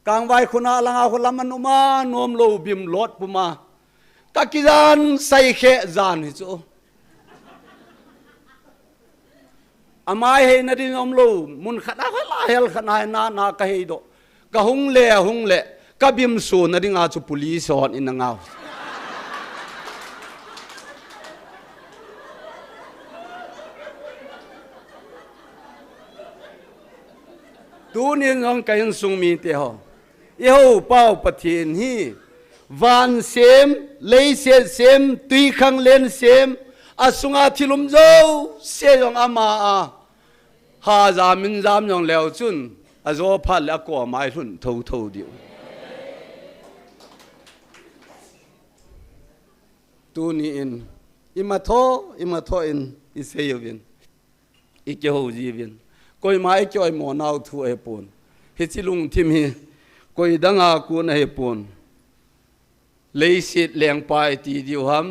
kang wai khuna langa ho laman uma nom lo bim lot puma ka ki jan sai khe jan hi chu amai he na din om lo mun khana la hel khana na ka he do ka hung le ka bim so na ringa chu police on in nga tu ni ngong kain sung mi te ho i ho pau pathin hi van sem lei sem tui khang len sem asunga thilum zo se yong ama a ha za min zam yong leo chun a zo pha la ko mai hun tho diu tu ni in ima tho in i se yovin i ke ho ji vin koi mai koi mo nau thu e pon hi chilung thim hi koi danga ku na he pon lei sit leng pai ti diu ham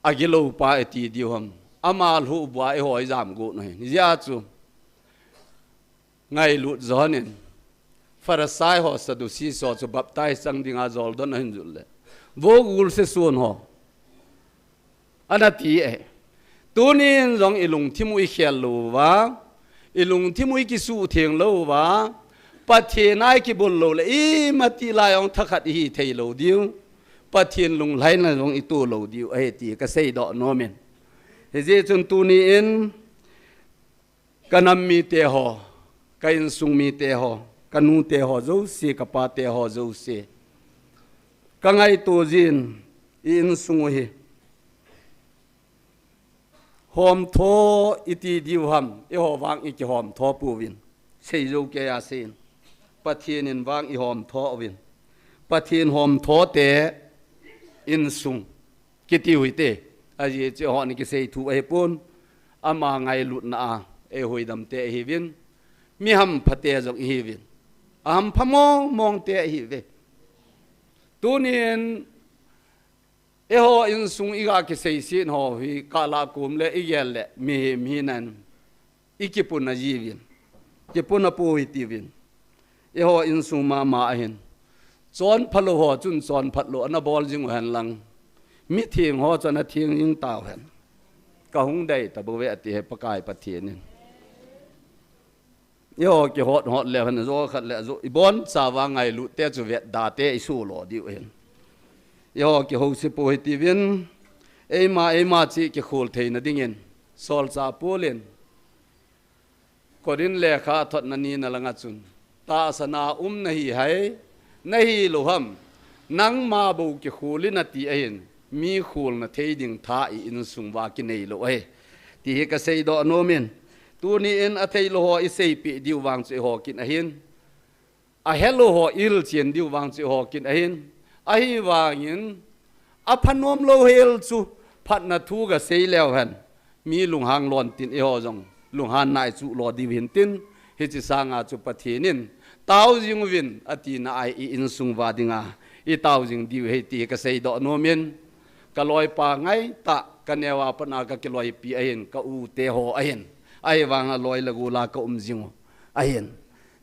agilo pa ti diu ham amal hu bwa e hoi jam go no ni ja chu ngai lu zonin farasai ho sadusi so chu baptai sang dinga zol don hin jul le vo gul se suon ho anati e tunin jong ilung thimui khel lo wa ilung thimui ki su theng lo wa pathe nai ki bol lo le i mati la yong thakhat hi thei lo diu pathin lung lai na jong i tu lo diu ai ti ka sei do no men he je chun tu ni in kanam mi te ho kain sung mi te ho kanu te ho zo se kapa te ho zo se kangai tu jin in sung hi hom tho iti diwham e ho wang i ki hom tho pu win sei zo ke ya sin pathin in wang i hom tho win pathin hom tho te in sung kiti hui te aji che ho ni ki sei thu e pun ama ngai lut na e hui dam te hi win mi ham phate jok hi win am phamo mong te hi ve tunin e ho in sung iga ki sei sin ho hi kala kum le igel le mi nan ikipun na jivin kipun na pu hi ti win e ho in sung ma hin chon phalo ho chun chon phatlo na bol jing han lang mi thing ho chana thing ing taw han ka hung dai ta bo ve ti he pakai pathin ni yo ki hot le han zo khat le zo ibon chawa ngai lu te chu ve da te isu lo di hen yo ki ho si po ti vin e ma chi ki khol thei na dingin sol cha polen kodin le kha thot na ni na langa chun ta sana na hi hai nahi loham nang ma bo ki khulin ati ahin mi khul na thei ding tha I in sung wa ki nei lo ai ti he ka sei do no min tu ni in a thei lo ho I sei pi diu wang che ho kin ahin a hello ho il chen diu wang che ho kin ahin a hi wangin a phanom lo hel chu phat na thu ga sei lew han mi lung hang lon tin e ho jong lung han nai chu lo di win tin hi chi sanga chu pathinin tao jing win ati na ai I in sung wa dinga I tao jing diu he ti ka sei do no min ka loi pa ngai ta ka newa pa na ka ki loi pi ahin ka u te ho ahin ai wanga loi lagu la ka jing ahin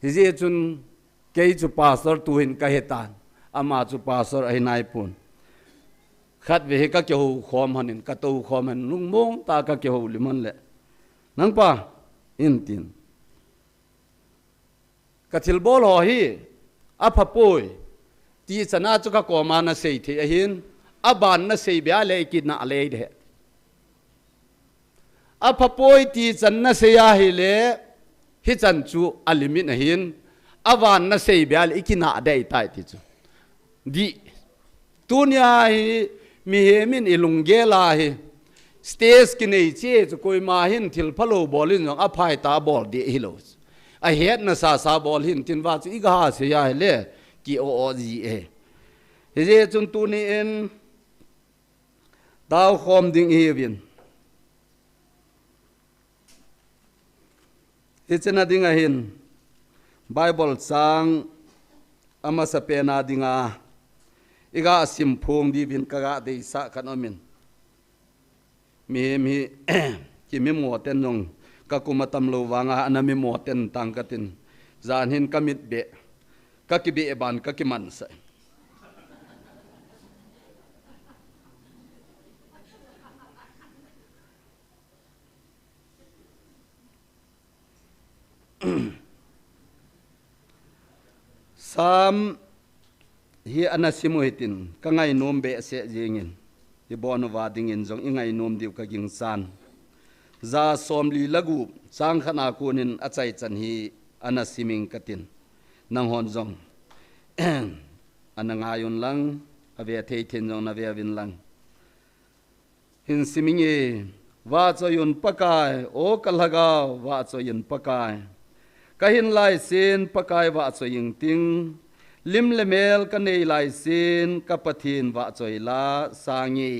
hi je chun ke chu pastor tu hin ka hetan ama chu pastor ai nai pun khat ve ka ke ho khom hanin ka to khom han lung mong ta ka ke ho limon le nang pa in tin ka thil bol ho hi a pha poi ti chana chu ka ko ma na sei the ahin a ban na sei bia le ki na le de a pha poi ti chan na se ya hi le hi chan chu alimin ahin a ban na sei bia le ki na dai tai ti chu di tunia hi mi he min ilung ge la hi stage ki nei che chu koi ma hin thil phalo bolin jong a phai ta bol di hi lo a het na sa bol hin tin wa chu I ga se ya le ki o ji e he je chun tu ni en dau khom ding hi win he chena ding a hin bible sang ama sa pena dinga iga sim phong di bin kaga de sa kanomin mi ki mi mo ten nong ka kumatam lo wanga anami mo ten tang katin zan hin kamit be ka ki be ban ka ki man sa sam hi anasimu hitin ka ngai nom be se jingin hi bon wa dingin jong ingai nom diu ka ging san za som li lagu chang khana kunin achai chan hi anasiming katin nang hon jong anangayun lang ave thei thin jong na ve win lang hin siminge wa cho yun pakai o kalhaga wa cho yun pakai kahin lai sin pakai wa cho ying ting lim le mel ka nei lai sin ka pathin wa choi la sangi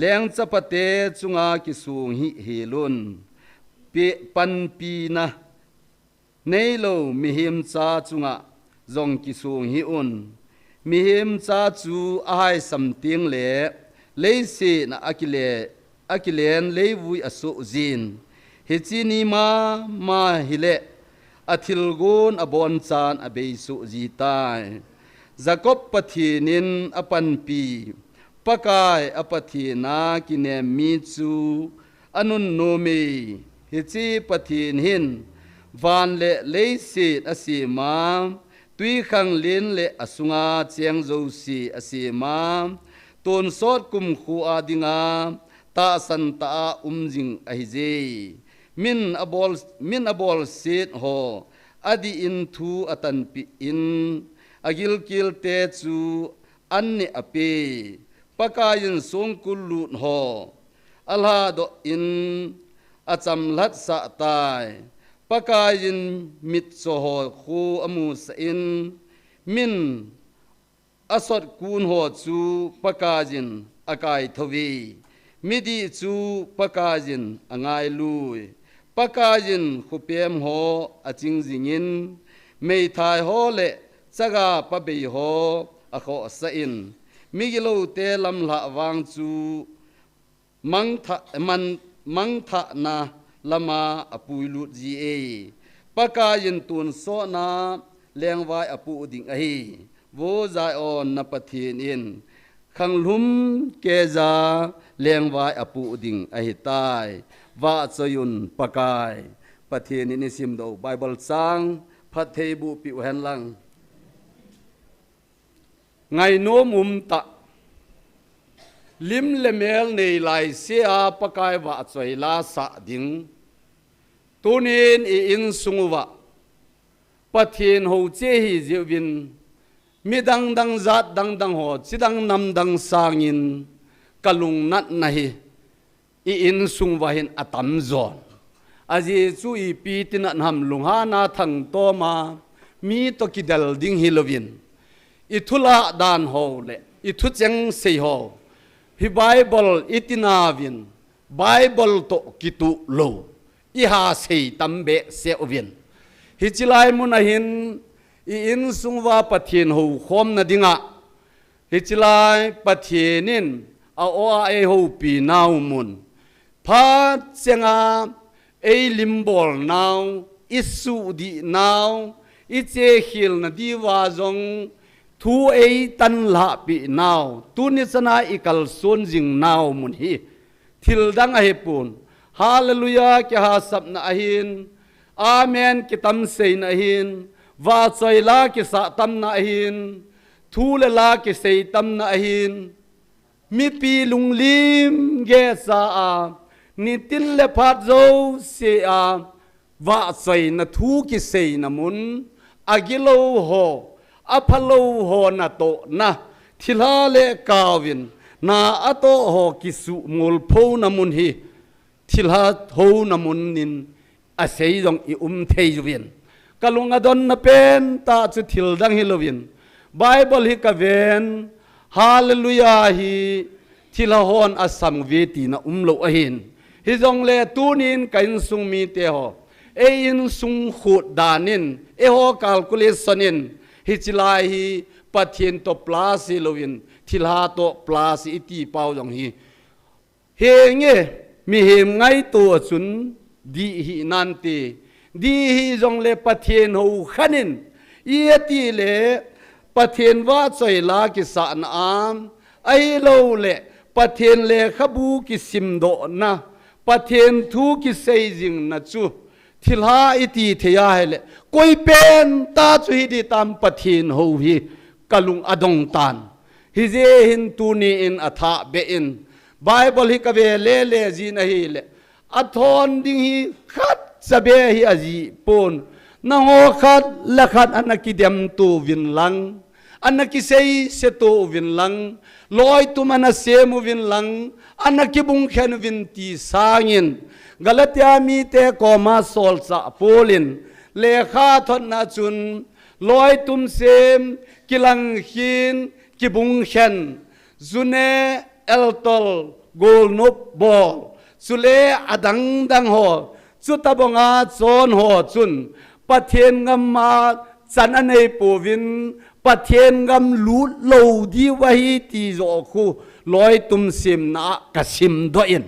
leng chapate chunga ki sung hi helun pe pan pi na nei lo mi him cha chunga zong ki sung hi un mi him cha chu ai sam ting le le se na akilen le vui asu zin he chi ni ma hile athil gun abon chan abei su ji tai Jacob pathinin apan pi pakai apathina kine mi chu anun no me hichi pathin hin van le leisit asima tui khang lin le asunga cheng zo si asima ton sot kum khu adinga ta san ta jing ai je min abol sit ho adi in thu atan pi in agil kil te chu anni ape pakayin song kulut ho alha do in acham lat sa tai pakayin mit so ho khu amu sa in min asot kun ho chu pakajin akai thowi midi chu pakajin angai lui pakajin khupem ho aching jingin mei thai ho le chaga pa be ho akho sa in migilo te lam la wang chu mang tha na lama apuilu ji e pakajin tun so na lengwai apu ding a hi wo zai on na pathin in khang lum ke za lengwai apu ding a hi tai wa chayun pakai pathin in sim do bible sang phathei bu pi hen lang ngai no mum ta lim le mel nei lai sia pakai wa choi la sa ding tunin i in sungwa pathin ho che hi zewin mi dang dang zat dang dang ho chidang nam dang sangin kalung nat na hi i in sungwa hin atam zon aji chu i pi tin an ham lungha na thang to ma mi to kidal ding hilovin i thula dan ho le i thu cheng sei ho hi bible itinavin bible to kitu lo i ha sei tambe se ovin hi chilai mun a hin i in sungwa pathin ho khom na dinga hi chilai pathinin a o a ho pi nau mun pha chenga e limbol nau isu di nau i che khil na di wa zong thu e tan la pi nau tu ni sana ikal son jing nau mun hi thil dang a he pun hallelujah ke ha sap na ahin amen ki tam sei na hin wa choi la ki sa tam na hin thu le la ki sei tam na hin mi pi lung lim ge sa a ni tin le phat zo se a wa choi na thu ki sei na mun agilo ho apalo ho na to na thila le kawin na ato ho kisu mul pho na mun hi thila ho na mun nin a sei jong i thei juwin kalung adon na pen ta chu thil dang hi lovin bible hi ka ven hallelujah hi thila hon asam ve ti na lo ahin hi jong le tunin kain sung mi te ho e in sung khut danin e ho calculationin hi chilai hi pathin to plus hi lovin thilha to plus iti pau jong hi he nge mi hem ngai to chun di hi nan ti di hi jong le pathin ho khanin iati le pathin wa choi la ki sa na am ai lo le pathin le khabu ki sim do na pathin thu ki sei jing na chu thilha iti theya hele koi pen ta chu hi di tam pathin ho hi kalung adong tan hi je hin tu ni in atha be in bible hi ka ve le le ji na hi le athon ding hi khat sabe hi aji pon na ho khat la khat anaki dem tu vin lang anaki sei se to vin lang loi tu mana se mu vin lang anaki bung khen vin ti sangin galatia mi te ko ma sol sa polin le kha thon na chun loi tum sem kilang hin kibung khen zune eltol gol nop bol sule adang dang ho chutabonga chon ho chun pathen ngam ma chan anei povin pathen ngam lu lo di wahi ti zo khu loi tum sim na ka sim do in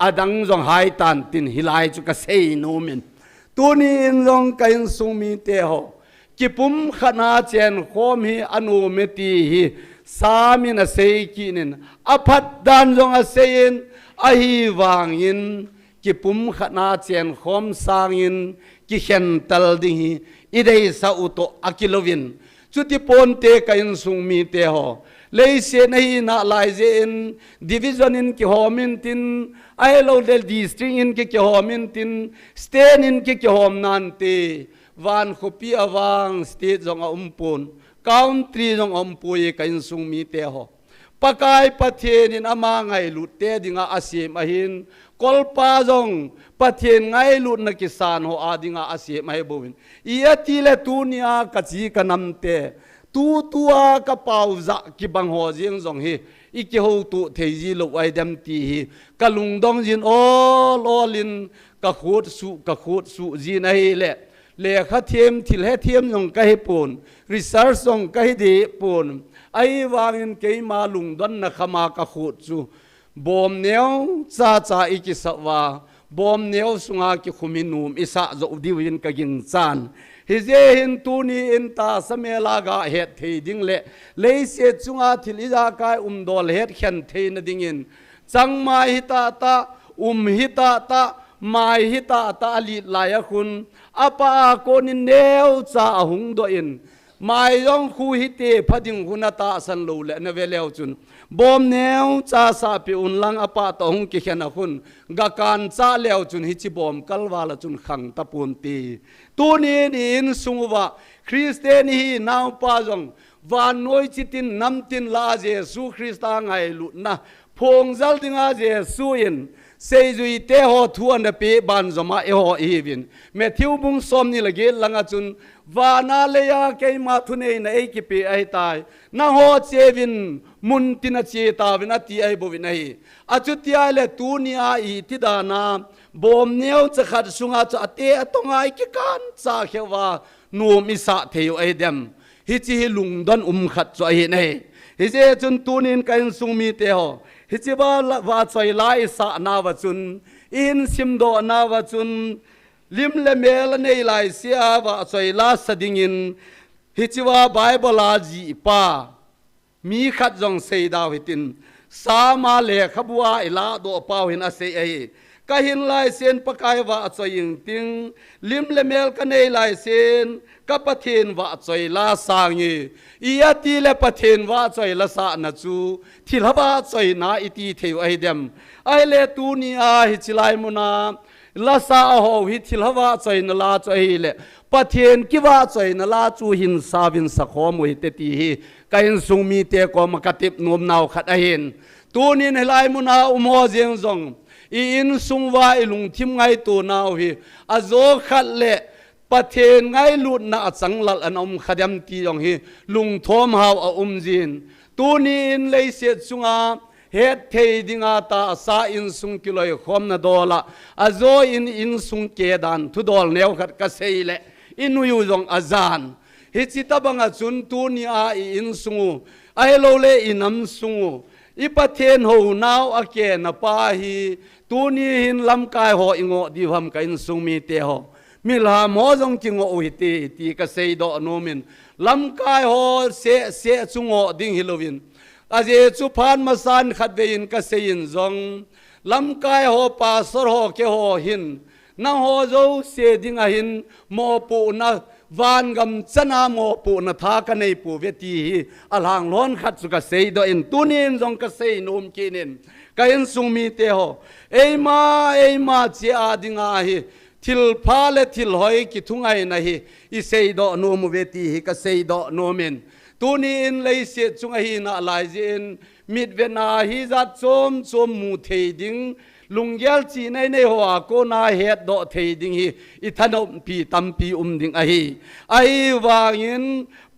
adang jong hai tan tin hilai chu ka sei no min tuni in jong kain sung mi te ho kipum khana chen khom hi anu me ti hi samin a sei kinin aphat dan jong a sein a hi wangin kipum khana chen khom sangin ki khen tal ding hi idei sa uto akilovin chuti ponte kain sung mi te ho lấy xe này na lại trên division in cái hòm in tin ai lâu del district in cái hòm in tin state in cái hòm nan te van copy awang state jong pon country jong pui ka in sung mi te ho pakai pathen in ama ngai lut te dinga asim ahin kolpa jong pathen ngai lut na kisan ho adinga asim mai bowin ia ti le tunia ka chi kanam te tu tua ka pau za ki bang ho jing jong hi iki ho tu thei ji lo ai dam ti hi ka lung dong jin all in ka khut su ji nai le le kha thiam thil he thiam jong ka hi pon research jong ka hi de pon ai wangin ke ma lung don na khama ka khut su bom neu cha iki sawa bom neu sunga ki khuminum isa zo diwin ka ging chan hize hin tuni in ta samela ga het thei ding le se chunga thiliza kai dol het khen thei na dingin changma hita ta hita ta mai hita ta ali laya khun apa konin neu cha hung do in mai yong khu hite phading hunata san lo le na veleu chun bom neu cha sa pi unlang apa to hung ki khena khun ga kan cha leu chun hi chi bom kalwala chun khang tapun ti tuni in sungwa Christian hi naw pa jong van noi chitin namtin la Jesu Christa ngai lu na phong zal dinga Jesu in sei zui te ho thuan na pe ban zoma e ho evin me thiu bung som ni lage langa chun vana leya ke ma thune na e ki pe ai tai na ho chevin mun tina che ta vina ti ai bo vinai achuti ai le tu ni a I ti da na bom neu cha khat sunga cha ate atonga ki kan cha khewa nu mi sa theu ai dem hi chi lung don khat cho hi nei hi je chun tunin kain sung mi te ho hi chi ba wa choi lai sa na wa chun in sim do na wa chun lim le mel nei lai sia wa choi la sadingin hi chi wa bible a ji pa mi khat jong sei da hitin sa ma le khabua ila do pa hin a sei ai ka hin lai sen pakai wa choi ing ting lim le mel ka nei lai sen ka pathen wa choi la sangi ia ti le pathen wa choi la sa na chu thilaba choi na iti theu ai dem ai le tu ni a hi chilai muna la sa ho hi thilaba choi na la choi le pathen ki wa choi na la chu hin sa vin sa khom wi te ti hi kain sung mi te ko ma katip nom naw khat a hin tu ni lai muna mo jeng jong in sung wa ilung thim ngai tu naw hi azo khat le pathen ngai lut na changlal anom khadam ti jong hi lung thom haw a jin tuni in lei se chunga het thei dinga ta sa in sung kiloi khom na dola azo in sung ke dan thu dol neu khat ka seile inu yu jong azan hi chi tabanga chun tuni a in sungu ai lo le inam sungu I pathen ho naw ake na pa hi tuni hin lam kai ho ingo diwam ka in sung mi te ho mila mo jong kingo uhiti ti ka sei do nomin lam kai ho se chungo ding hilovin aje chu phan masan khat vein ka sein jong lam kai ho pastor ho ke ho hin na ho zo se ding a hin mo pu na van gam chana mo pu na tha ka nei pu veti hi alang lon khat chu ka sei do in tunin jong ka sei nom kinin ka in sung mi te ho eima che adinga hi thil pha le thil hoi ki thungai na hi I sei do no mu veti hi ka sei do no men tuni in lei se chunga hi na lai jin mit vena hi zat chom mu thei ding lungyal chi nei nei ho ko na het do thei ding hi I thanom pi tam pi ding a hi ai wangin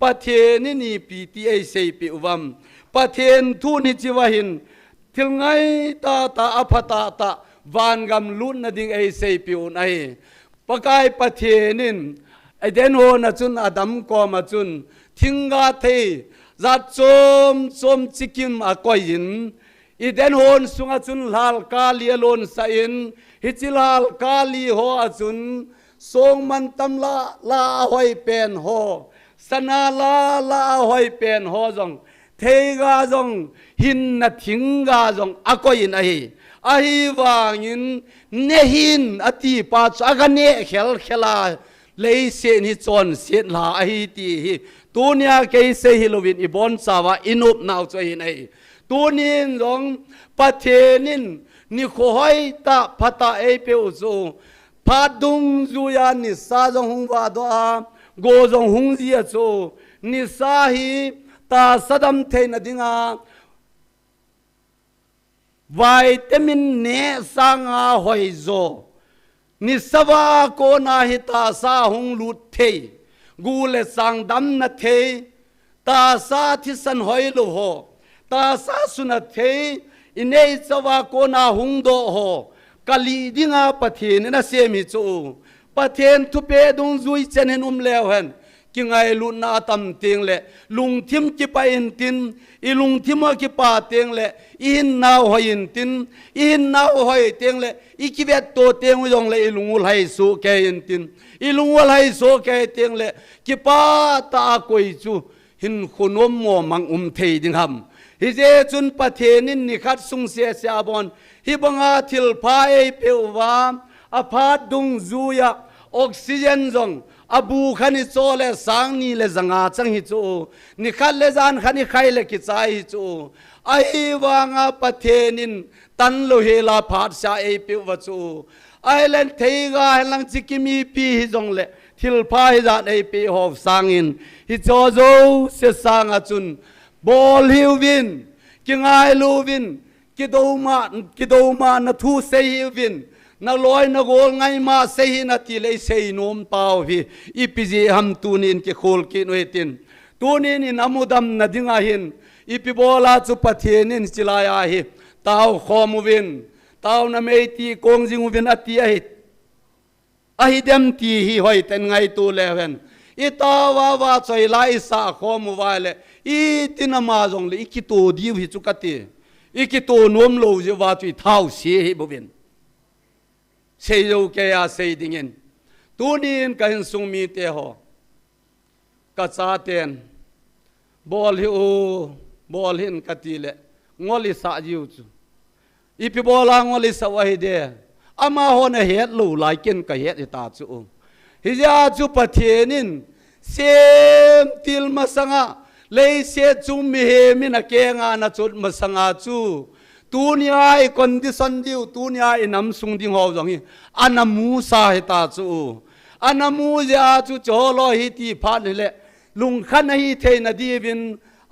pathen ni pi ti ai sei pi uwam pathen thu ni chiwa hin thil ngai ta aphata ta van gam lun na ding ai sei pi un ai pakai pathenin ai den ho na chun adam ko ma chun thinga thei zat chom chikim a koin I den hon sunga chun lal kali alon sa in hichilal kali ho achun song man tam la hoi pen ho sana la hoi pen ho jong thei ga jong hin na thing ga jong a koin ahi wangin nehin ati pa chaga ne khela lei se ni chon se la ahi ti ตูเนียเกยเซฮิโลวินอีบอนสาวาอินุบนาวใจในตูนินจงประเทนินนิโคหอยตาพัตาเอเปอุซูพาดุงจูยานิสาจงหงวาดอาโกจงหงเจียซูนิสาฮีตาสดัมเทนดิงาวิตามินเนสังอาหอยโจนิสวาโกนาหิตาสาหงลุดเทกูเลสังดัมนาเทตาสาทิสันหอยลูโหตาสาสุนัทเทอินเอสวาโกนาหงโดโหกะลีดิงาปะเทนนะเสมิจูปะเทนทุเปดุงจุยเจนนุมเลวเห็นกิงไงลุนาตัมเตียงเลลุงทิมกิปะอินตินอีลุงทิมกิปะเตียงเลอินนาวหอยอินตินอินนาวหอยเตียงเลอีกิเวตโตเตียงวิจงเลอีลุงอุลไฮสุเกอินตินอีลุงอุลไฮสุเกเตียงเลกิปะตาโกยจูหินขุนวมโมมังเทดิงหำฮิเจจุนปะเทนินนิคัดสุงเสียเสียบอนฮิบังอาทิลพายเปวามอพาดุงจูยาออกซิเจนจงอบูขันิโซเลสังนีเลจังอาจังฮิจูนิคัดเลจานขันิไข่เลกิจายฮิจูไอวางาปะเทนินตันโลเฮลาพาดชาเอเปวจูไอเลนเทกาเฮลังจิกิมีปีฮิจงเลทิลพายจานเอเปหอบสังอินฮิโจโจเสสังอาจุนบอลฮิววินกิงไอลูวินกิโดมานาทูเซฮิวินนาลอยนาโกลไงมาเซฮินาทีเลเซฮินอมเปาวิอีพิจิฮัมตูนินกิโคลกินเวตินตูนินนามุดัมนาดิงาหินอีพิโบลาจุปะเทนินจิลายาฮิตาวขอมวินตาวนาเมตีกงจิงวินอติยาฮิอหิเดมตีฮิหอยเต็นไงตูเลเวนอีตาวาวาใจไลสาขอมวายเลอีตินามาจงเลอีกิตูดิวฮิจุกติอีกิตูนวมโลจิวาตุยท้าวเสียฮิบวินเซโยเกียเซดิงินตูนินกันสุงมีเตหอกัจจาเตนบอลฮิโอบอลหินกติเลงอลิสาจิวจูอีพิบอลางอลิสวะฮิเดอามาฮอนเฮดลูไลกินกะเฮดอิตาจูฮิจาจูปะเทนินเซมติลมาสังะเลยเซจูมิเฮมินะเกงานะจุดมาสังะจูตูนี่ไอ้คนที่สันดิวตูนี่ไอ้น้ำสุงดิ่งหอบจังฮีอันน้ำมูสาเหตาจูอันน้ำมูจะจูโจโลหิตีพานุเลลุงขันหิเทนดีวิน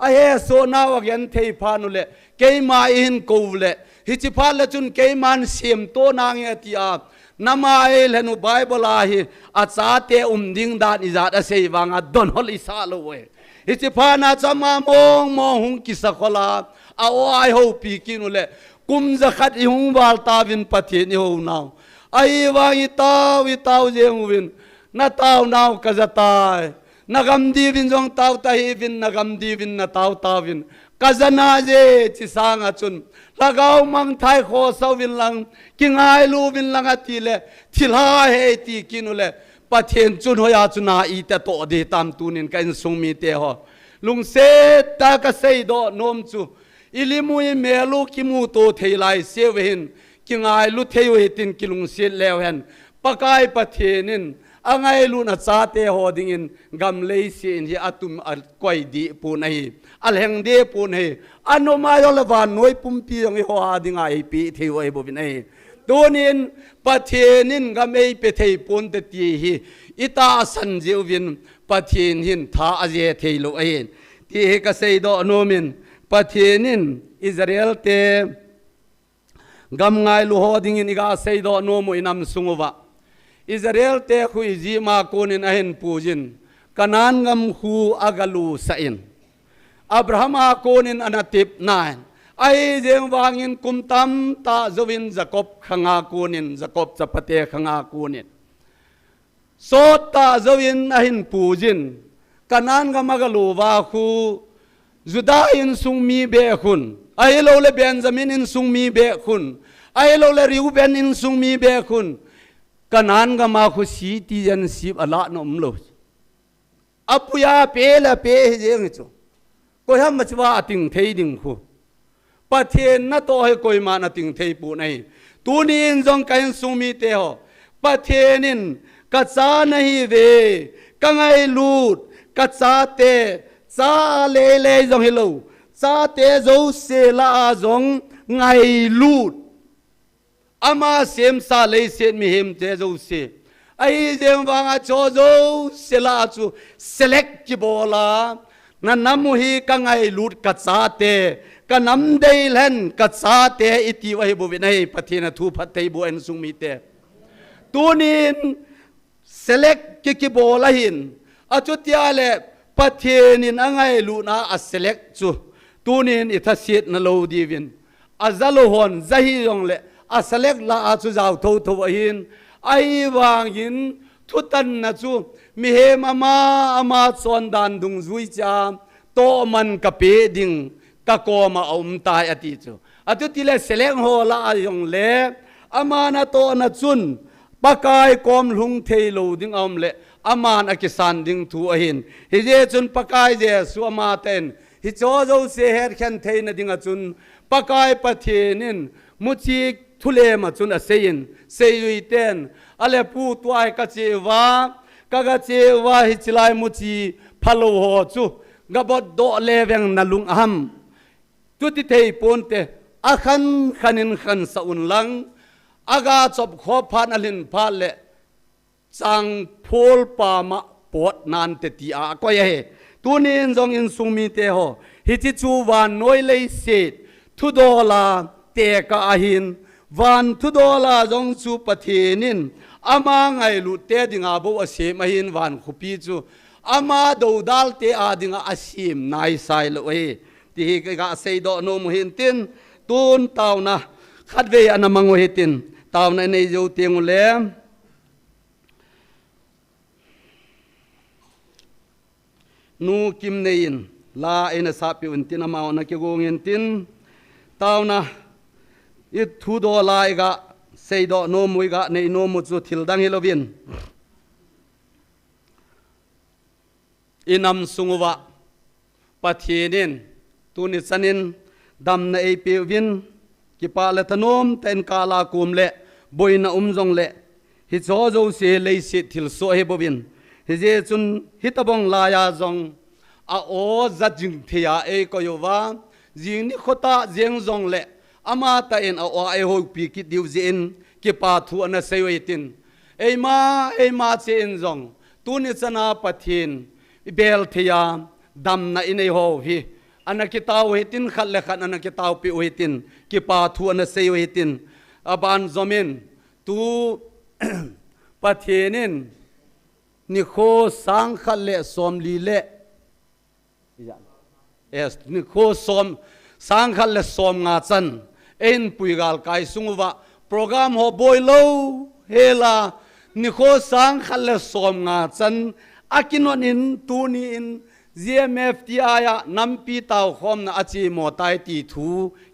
ไอ้เฮโซนาวกันเทพานุเลเกยมาอินกูเลฮิจิพาเลจุนเกยมันเสียมโตนางเอติอานามาเอเลนุไบเบิลาฮิอาจารย์เตดิ่งดานอิจาดเสยวังอัดดอนฮอลิซาโลเวฮิจิพานาจามามองหุงกิสขลาเอาไอ้หูปีกินุเลกุมจะขัดอิหุงวาลตาวินปะเทนิหูนาวไอ้วางอิตาวเจงวินนาตาวนาวกะจะตายนักำดีวินจงตาวตาฮีวินนักำดีวินนาตาวตาวินกะจะนาเจจิสางจุนละกาวมังไทยโคสวินลังกิงไอลูวินลังอติเลทิลาเฮติกินุเลปะเทนจุนหอยาจุนาอีแต่โตเดตามตูนินกันสงมีเตหอลุงเซตากะเซยโดนมจูอิลิมุยเมลูกิมูโตเทไลเซเวหินกิงไอลุเทวหิตินกิลุงเซเลวเห็นปะกายปะเทนินอังไอลุนอาซาเตหอดิงินกำเลเซียนที่อัตุมอัลกวยดีปูนให้อัลเฮงเดปูนให้อันโนมายอลวานน้อยปุ่มปีงให้หอดิงไอปีเทวไอบุบินให้ตัวนินปะเทนินกำไอเปเทปูนเตตีฮีอิตาสันเจวินปะเทนินท่าอเจเทโลเอ็นที่เฮกเซยโดโนมินปะเทนินอิสราเอลเตกำไงลูหอดิงินอีกาเซยโดโนมุอินำสุงวะอิสราเอลเตคุยจีมาโกนินอเห็นปูจินกันนันกำคูอากาลูสัยนอับราฮัมอาโกนินอนาติบนายไอเจงวางินกุมตัมตาจวินจักบขังอาโกนินจักบจัปเตขังอาโกนินโซตาจวินอเห็นปูจินกันนันกำมากาลูวาคูจุดาอินสุงมีเบคุนไอโลเลเบนจามินอินสุงมีเบคุนไอโลเลริวเบนอินสุงมีเบคุนกันนันกำมาคุสีตีจันสิบอลานอมโลอปุยาเปล่าเปเจงจูก็ยังมาชว่าติงเทดิงคูปะเทนนัตโตให้ก็มานาติงเทปูนัยตูนินจงกันสุมีเตหอปะเทนินกัจจานะฮิเวกังไอลูด ka cha te cha le jong hello cha te zo se la jong ngai lut ama sem sa le se mi hem te zo se ai dem wanga cho zo se la chu select ki bola na namu hi ka ngai lut ka cha te ka nam dei len ka cha te iti wa hi bu vinai pathina thu phatai bu en sung mi te tunin select ki bola hin achutia le pathenin angai lu na a select chu tunin ithasit na lo divin azalo hon zahi yong le a select la a chu zaw tho tho hin ai wang hin thutan na chu mi he ama chon dan dung zui cha to man ka pe ding ka ko ma om tai ati chu atu le select ho la yong le ama na to na chun pakai kom lung thei lo ding om le aman akisan ding thu ahin hi je chun pakai je su ama ten hi cho zo se her khan thei na ding a chun pakai pathenin muchi thule ma chun a sein sei ten ale pu tuai ka chewa ka chewa hi chilai muchi phalo ho chu gabot do leveng na lung aham tu ti thei ponte akhan khanin khan sa un lang aga chop kho phan alin phal le chang phol pa ma pot nan te ti a ko ye tunin jong in sumi te ho hi chi chu wan noi lei se thu dola te ka ahin van thu dola jong chu pathinin ama ngai lu te dinga bo ase mahin van khupi chu ama do dal te a dinga asim nai sai lo e ti ga sei do no mu hin tin tun taw na khatve anamango hitin taw na nei jo teng le nu kim nein la ena sapi untin ama na ke gong in tin taw na it thu do lai ga sei do no mui ga nei no mu chu thil dang hilovin inam sunguwa pathinin tuni sanin dam na ei pewin ki pa le tanom ten kala kum le boina umjong le hi cho zo se lei se thil so he bobin hi je chun hitabong la ya jong a o zat jing thia e ko yowa jing ni khota jeng jong le ama ta en a o ai ho pi ki diu jin ki pa thu ana seiwetin eima chen jong tuni chana pathin bel thia dam na inei ho hi anakitaw hitin khalle khan anakitaw pi hitin ki pa thu ana seiwetin aban zomin tu pathinin ni kho sang khalle som li le es ni kho som sang khalle som nga chan en puigal kai sungwa program ho boilo hela ni kho sang khalle som nga chan akinonin tuni in GMFTI ya nampi taw khom na achi motai ti thu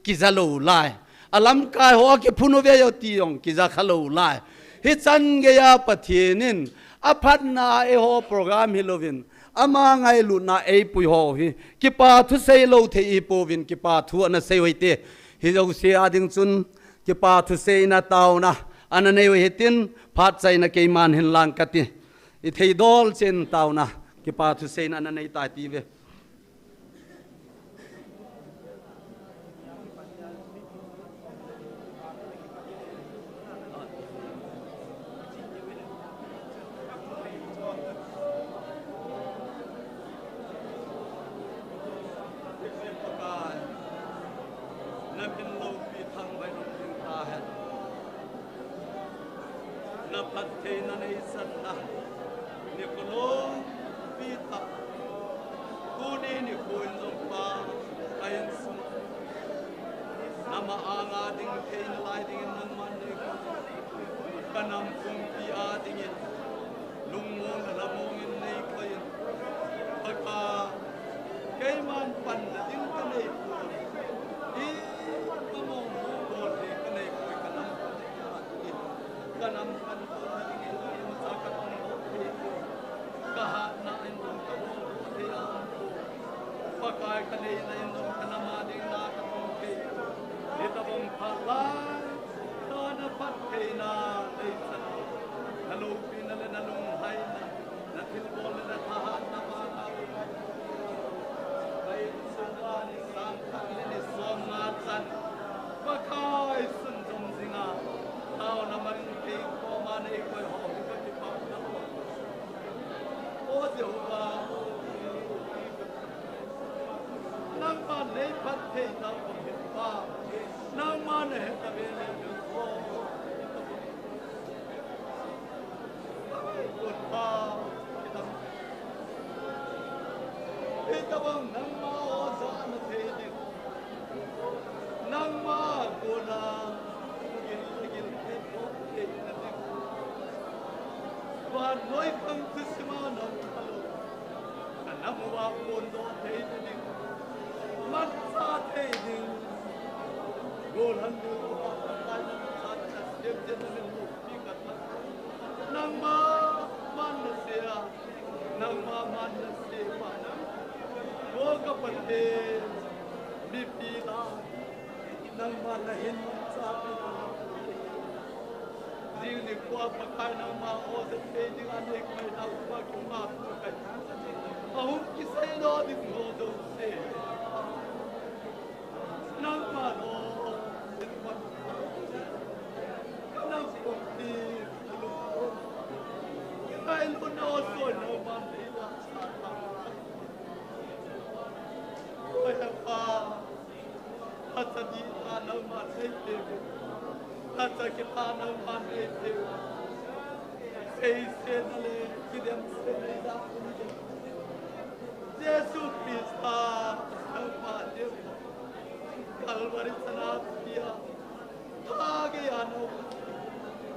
kizalo lai alam kai ho ke phunu ve yo ti yong kiza khalo lai hi chan ge ya pathinin aphat na e ho program hilovin ama ngai lu na e pui ho hi ki pa thu sei lo the i povin ki pa thu na sei hoite hi jo se ading chun ki pa thu sei na taw na anane we hitin phat chai na ke man hin lang kati i thei dol chen taw na ki pa thu sei na anane ta ti ve Hello, pinala na lung hay na natilbol na tahan na mana lấy phát thế nào cũng biết ba nang ma này ta về lên được ô cột ba kita bang nang ma o za na thế đi nang ma cô na gil gil thế đó thế na đi và nói không thứ mà nang hello nang ma cô đó thế đi mắt sa thế đi gol han đi ta sa sa tiếp tiếp lên một đi cả nang ma man na se nang ma man na se ma nang wo ka pate bi pi la nang ma na hin sa ding ni kwa pa kai nang ma o se te ding an ek mai na pa ki ma ka ahum ki sai do di go do se nang ma no nang ko ti kai lu no so no ma ni la sa ta oi pa hata di ta no ma sei te hata ki ta no ma sei te sei se na le ki dem se le da Jesus Christa ma de Calvary sana dia age ano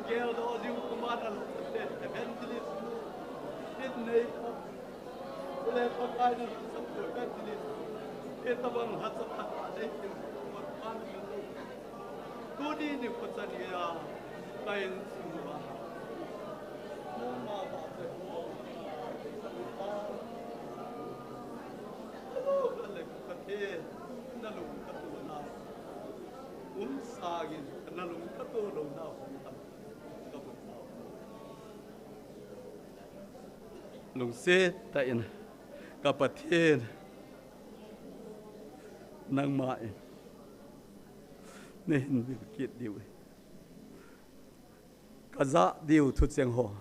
gel do ju kumara lo te evangelist it nei le pa kai no sab ko evangelist e tabang hatsa ta dei te ko pan tu di ni ko chania kai suwa no ma ba te ko le ko te na lu ka tu na sagin na lu ka tu lo na lùng xê tại cả bát thiên năng mại nên kiệt điều cả giá điều thuật giang hồ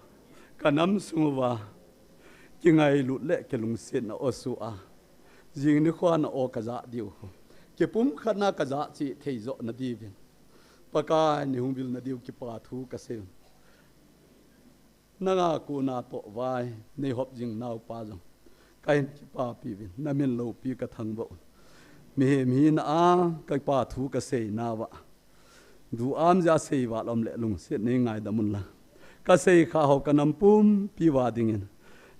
cả năm sung và cái ngày lụt lệ cái lùng xê nó ở sua riêng nước khoa nó ở cả giá điều cái bún khát na cả giá chỉ thấy rõ nó đi về bà ca nhiều hung vil nó điều cái bà thu cả xem naga ku na to vai nei hop jing nau pa jong kain ki pa pi vin na min lo pi ka thang bo mi na a ka pa thu ka sei na wa du am ja sei wa lom le lung se nei ngai da mun la ka sei kha ho ka nam pum pi wa ding in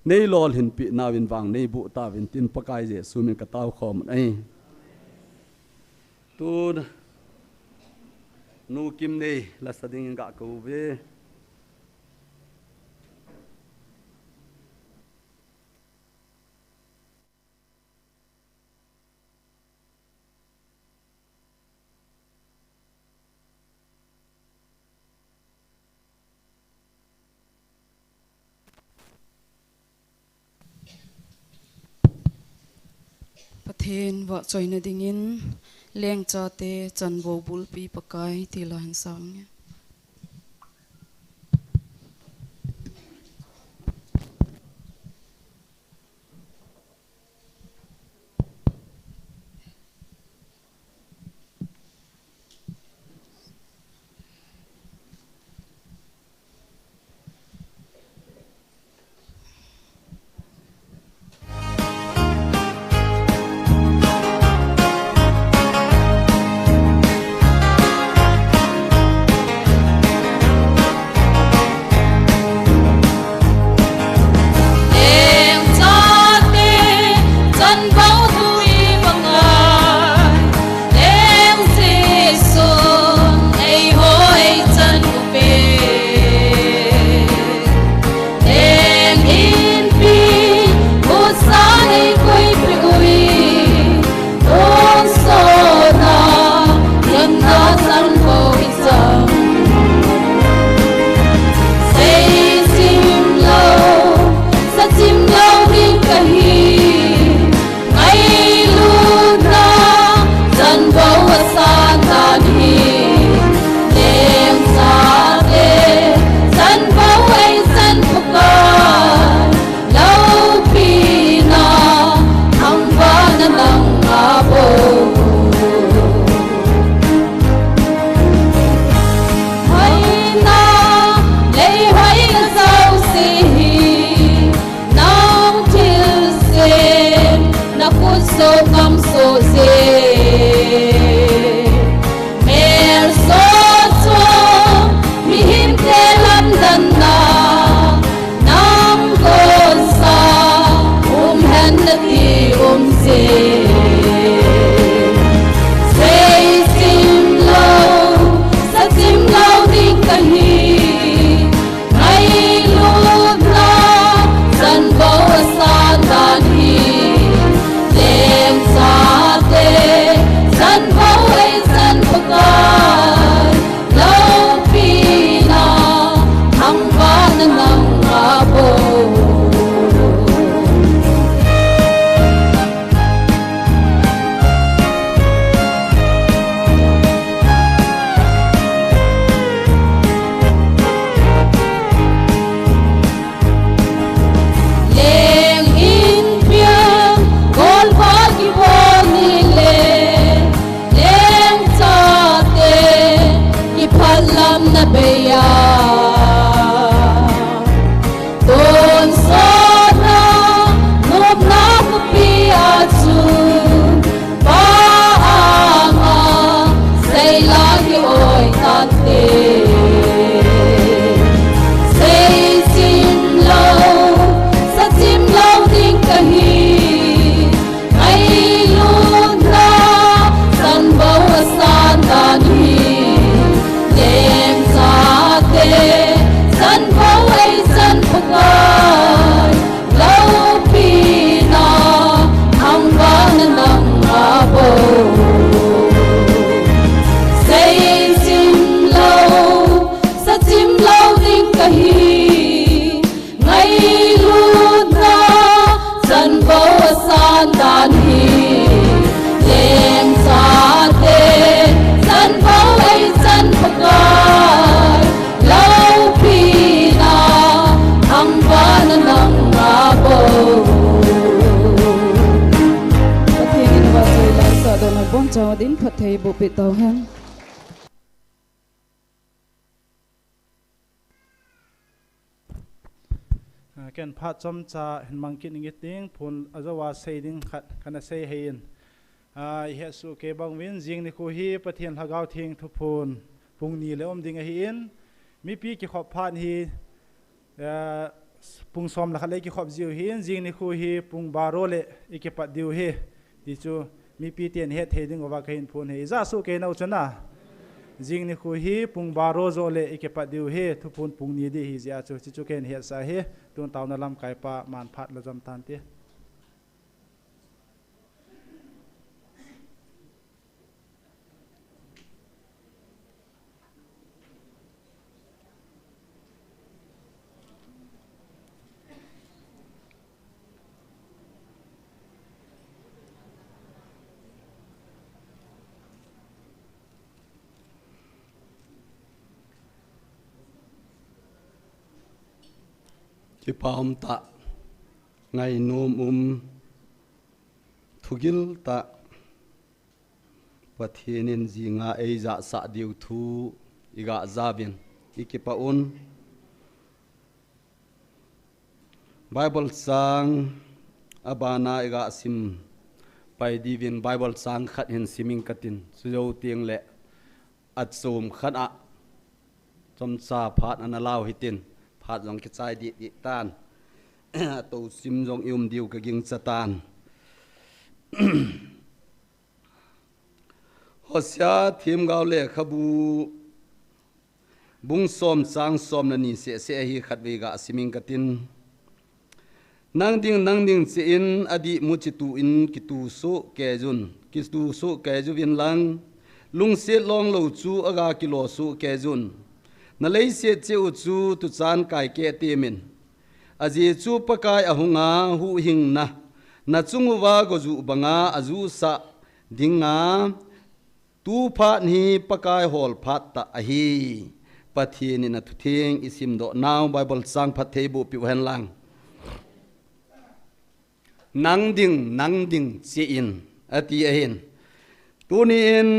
nei lol hin pi na win wang nei bu ta win tin pakai je su min ka taw khom ai tu nu kim nei la sading ga ko ve Pathen vợ choi na dingin leng cha te chan bo bul pi pakai ti lan sang na bon chaw din phathei bo pe taw hen ken phat chom cha hin mangkin ngi ting phun azawa seiding khat kana sei hein he su ke bang win jing ni khu hi pathian hagau thing thu phun pung ni le om ding a hin mi pi ki khop phan hi pung som la khale ki khop jiu hin jing ni khu hi pung baro le ike pat diu hi ti chu mi pi ten he theding owa khain phun he za su ke nau chana jing ni khu hi pung baro zo le ike pat diu he thu phun pung ni di hi ja chu chu ken he sa he tun taw na lam kai pa man phat la jam tan te Ki paum ta ngai num thugil ta pathinin zinga eiza sa diu thu iga zabin ikipa un Bible sang abana iga sim pai divin Bible sang khat hin siming katin sujo tiang le at som khat a chom sa phat analau hitin phat jong ki chai di tan to sim jong yum diu ka ging chatan Hosea thim gaw le khabu bung som sang som na ni se hi khat ve ga siming katin nang ding che in adi mu chi tu in ki tu so ke jun ki tu so ke ju vin lang lung se long lo chu aga ki lo su ke jun na lei se che u chu tu chan kai ke te min aji chu pakai ahunga hu hing na chungu wa go ju banga aju sa dinga tu pha ni pakai hol phat ta ahi pathini na thu thing isim do now Bible sang phat thei bu pi hen lang nang ding che in ati ahin tuni in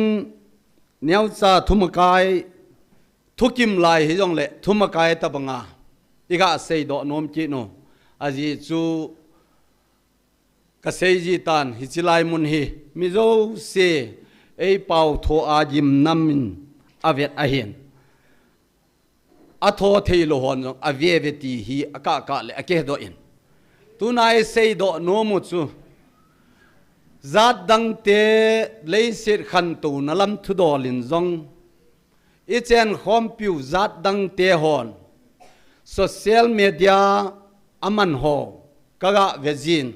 nyau cha thumakai thukim lai hi jong le thumakai ta banga iga sei do nom chi no aji chu ka sei ji tan hi chilai mun hi mi zo se ei pau tho a jim namin avet ahin atho thei lo hon jong ave veti hi aka le ake do in tunai sei do no mu chu zat dang te leisit khan tu nalam thu dolin zong ichen khom piu zat dang te hon social media aman ho kaga vejin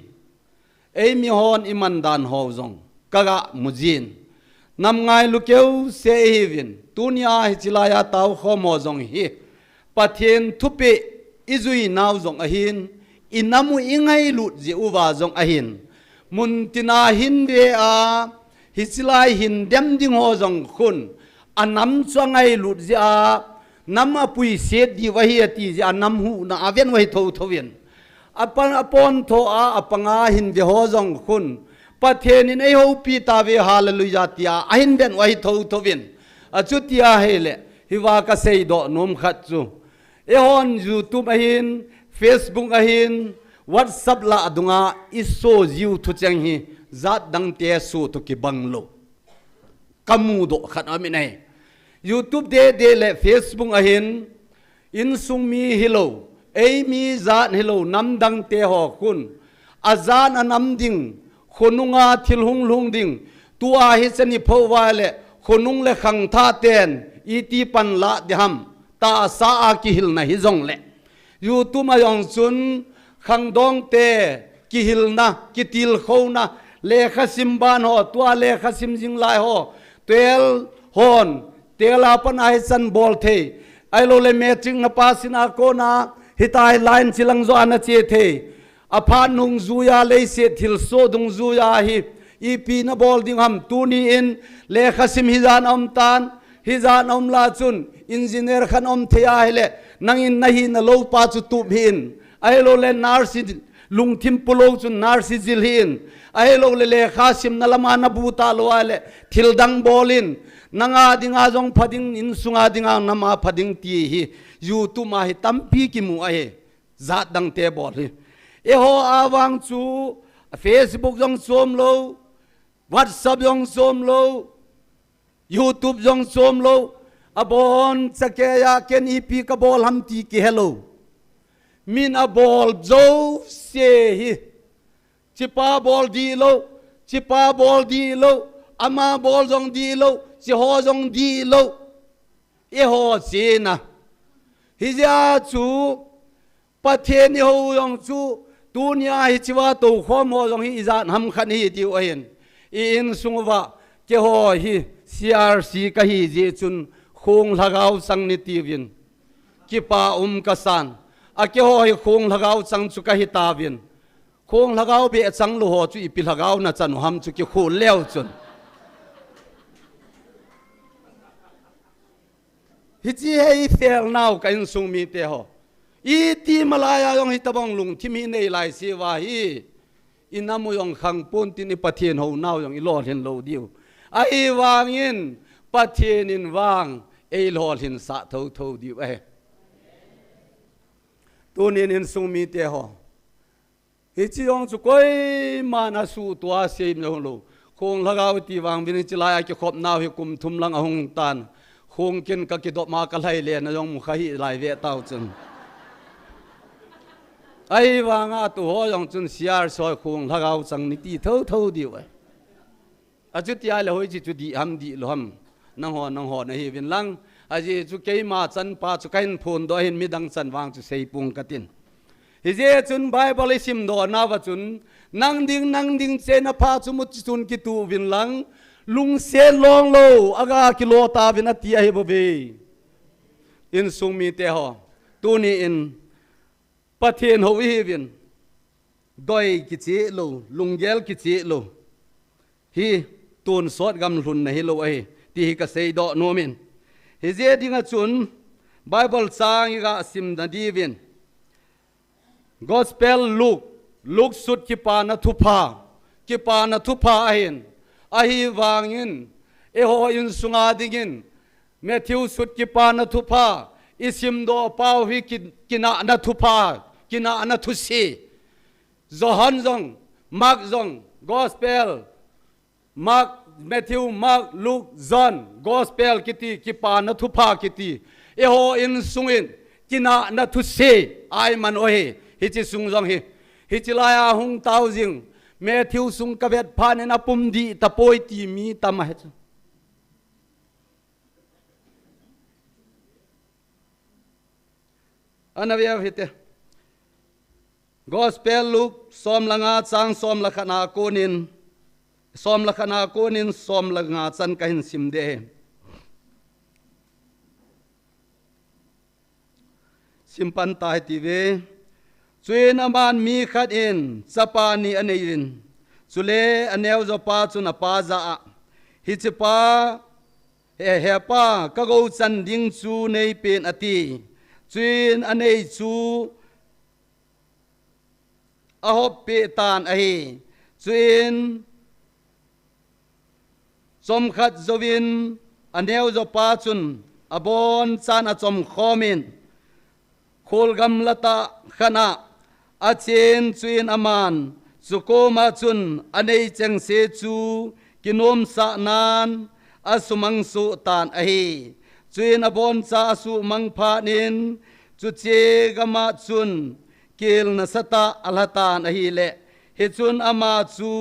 ei mi hon iman dan ho zong kaga mujin nam ngai lukeu se hivin tunia hichilaya taw khomo zong hi pathen thupe izui naw zong ahin inamu ingai lut je uwa zong ahin muntina hinde a hichilai hin dem ding ho zong khun anam chwangai lut je a nam apui se di wahi ati je anam hu na aven wahi tho thovin apon tho a apanga hin ve ho zong khun pathen in ei ho pi ta ve hallelujah tia ahin ben wahi tho thovin achutia hele hiwa ka sei do nom khat chu e hon YouTube ahin Facebook ahin WhatsApp la adunga iso jiu thu chang hi zat dang te su to ki banglo kamu do khat ami nei YouTube de le Facebook ahin in sung mi hello ei mi zat hello nam dang te ho kun azan anam ding khonunga thil hung lung ding tua hi chani phowa le khonung le khang tha ten iti pan la diham ta sa a ki hil na hi jong le YouTube ma yong chun khang dong te ki hil na ki til kho na le khasim ban ho tua le khasim jing lai ho tel hon tela pan ai san bol the ai lo le matching na pasina ko na hitai line chilang zo ana che the apha nung zuya le se thil so dung zuya hi ipi na bol ding ham tuni in le khasim hizan om tan hizan om la chun engineer khan om thea hele nangin nahi na lo pa chu tu hin ai lo le lung thim pulo chun narsi jilhin ai lo le khasim nalama na buta lo ale thildang bolin nanga dinga jong phading in sunga dinga nama phading ti hi youtube ma hi tampi ki mu ai zat dang te bol hi e ho awang chu Facebook jong som lo WhatsApp jong som lo YouTube jong som lo abon sakya ken ipi ka bol ham ti ki hello min a bol zo se hi chipa bol di lo ama bol jong di lo chi ho jong di lo e ho se na hi ja chu pathen ni ho jong chu dunia hi chiwa to khom ho jong hi izan ham khan hi ti oin in sungwa ke ho hi CRC ka hi je chun khong lagau sang ni tivin ki pa kasan a ke ho hi khong lagau sang chu ka hi tavin khong lagau be chang lo ho chu ipi lagau na chan ham chu ki khu leo chun hi chi hei fel nau ka in sung mi te ho i ti malaya yong hi tabong lung thi mi nei lai si wa hi inamu yong khang pon tin i pathian ho nau yong i lo hen lo diu ai wangin pathian in wang ei lo hin sa tho tho diu ai tunin in sung mi te ho hi chi yong chu koi ma na su tua se no lo khong lagaw ti wang bin chi lai ki khop nau hi kum thum lang ahung tan khong ken ka ki do ma ka lai le na yong mu khai lai ve tau chun ai wanga tu ho yong chun siar soi khung lagaw chang ni ti tho tho diu ai aju ti ai le hoi chi chu di ham di lo ham nang ho na hi vin lang aji chu ke ma chan pa chu kain phun do hin mi dang chan wang chu sei pung katin hi je chun bible sim do na wa chun nang ding che na pha chu mut chun ki tu vin lang lung se long lo aga kilo ta vin ati ai bo be in sung mi te ho tu ni in pathian ho hi vin doi ki che lo lunggel ki che lo hi tun sot gam lun na hi lo ai ti hi ka sei do no min hi je dinga chun bible sang ga sim da divin gospel look sut ki pa na thupa ahin ahi wangin e ho in sunga dingin Matthew sut ki pa na thupa isim do pau hi kina na thupa kina na thusi Johan jong Mark jong gospel Mark Matthew Mark Luke John gospel kiti ki pa na thupa kiti e ho in sungin kina na thusi ai man ohe hi chi sung jong hi chi la hung tau jing Matthew sung ka vet phan na pum di ta poi ti mi ta ma he anavia hite gospel Luke som langa chang som lakhana konin som langa chan ka hin sim de simpan tai ti ve chuin aman mi khat in chapa ni anein chule aneu zo pa chuna pa za hi chipa he pa ka go chan ding chu nei pen ati chuin anei chu a hop pe tan ai chuin som khat zovin aneu zo pa chun abon chan a chom khomin khol gam lata khana a chen chuin aman chukoma chun anei cheng se chu kinom sa nan asumang su tan ahi chuin abon cha su mang pha nin chu che gama chun kil na sata alhatan ahi le he chun ama chu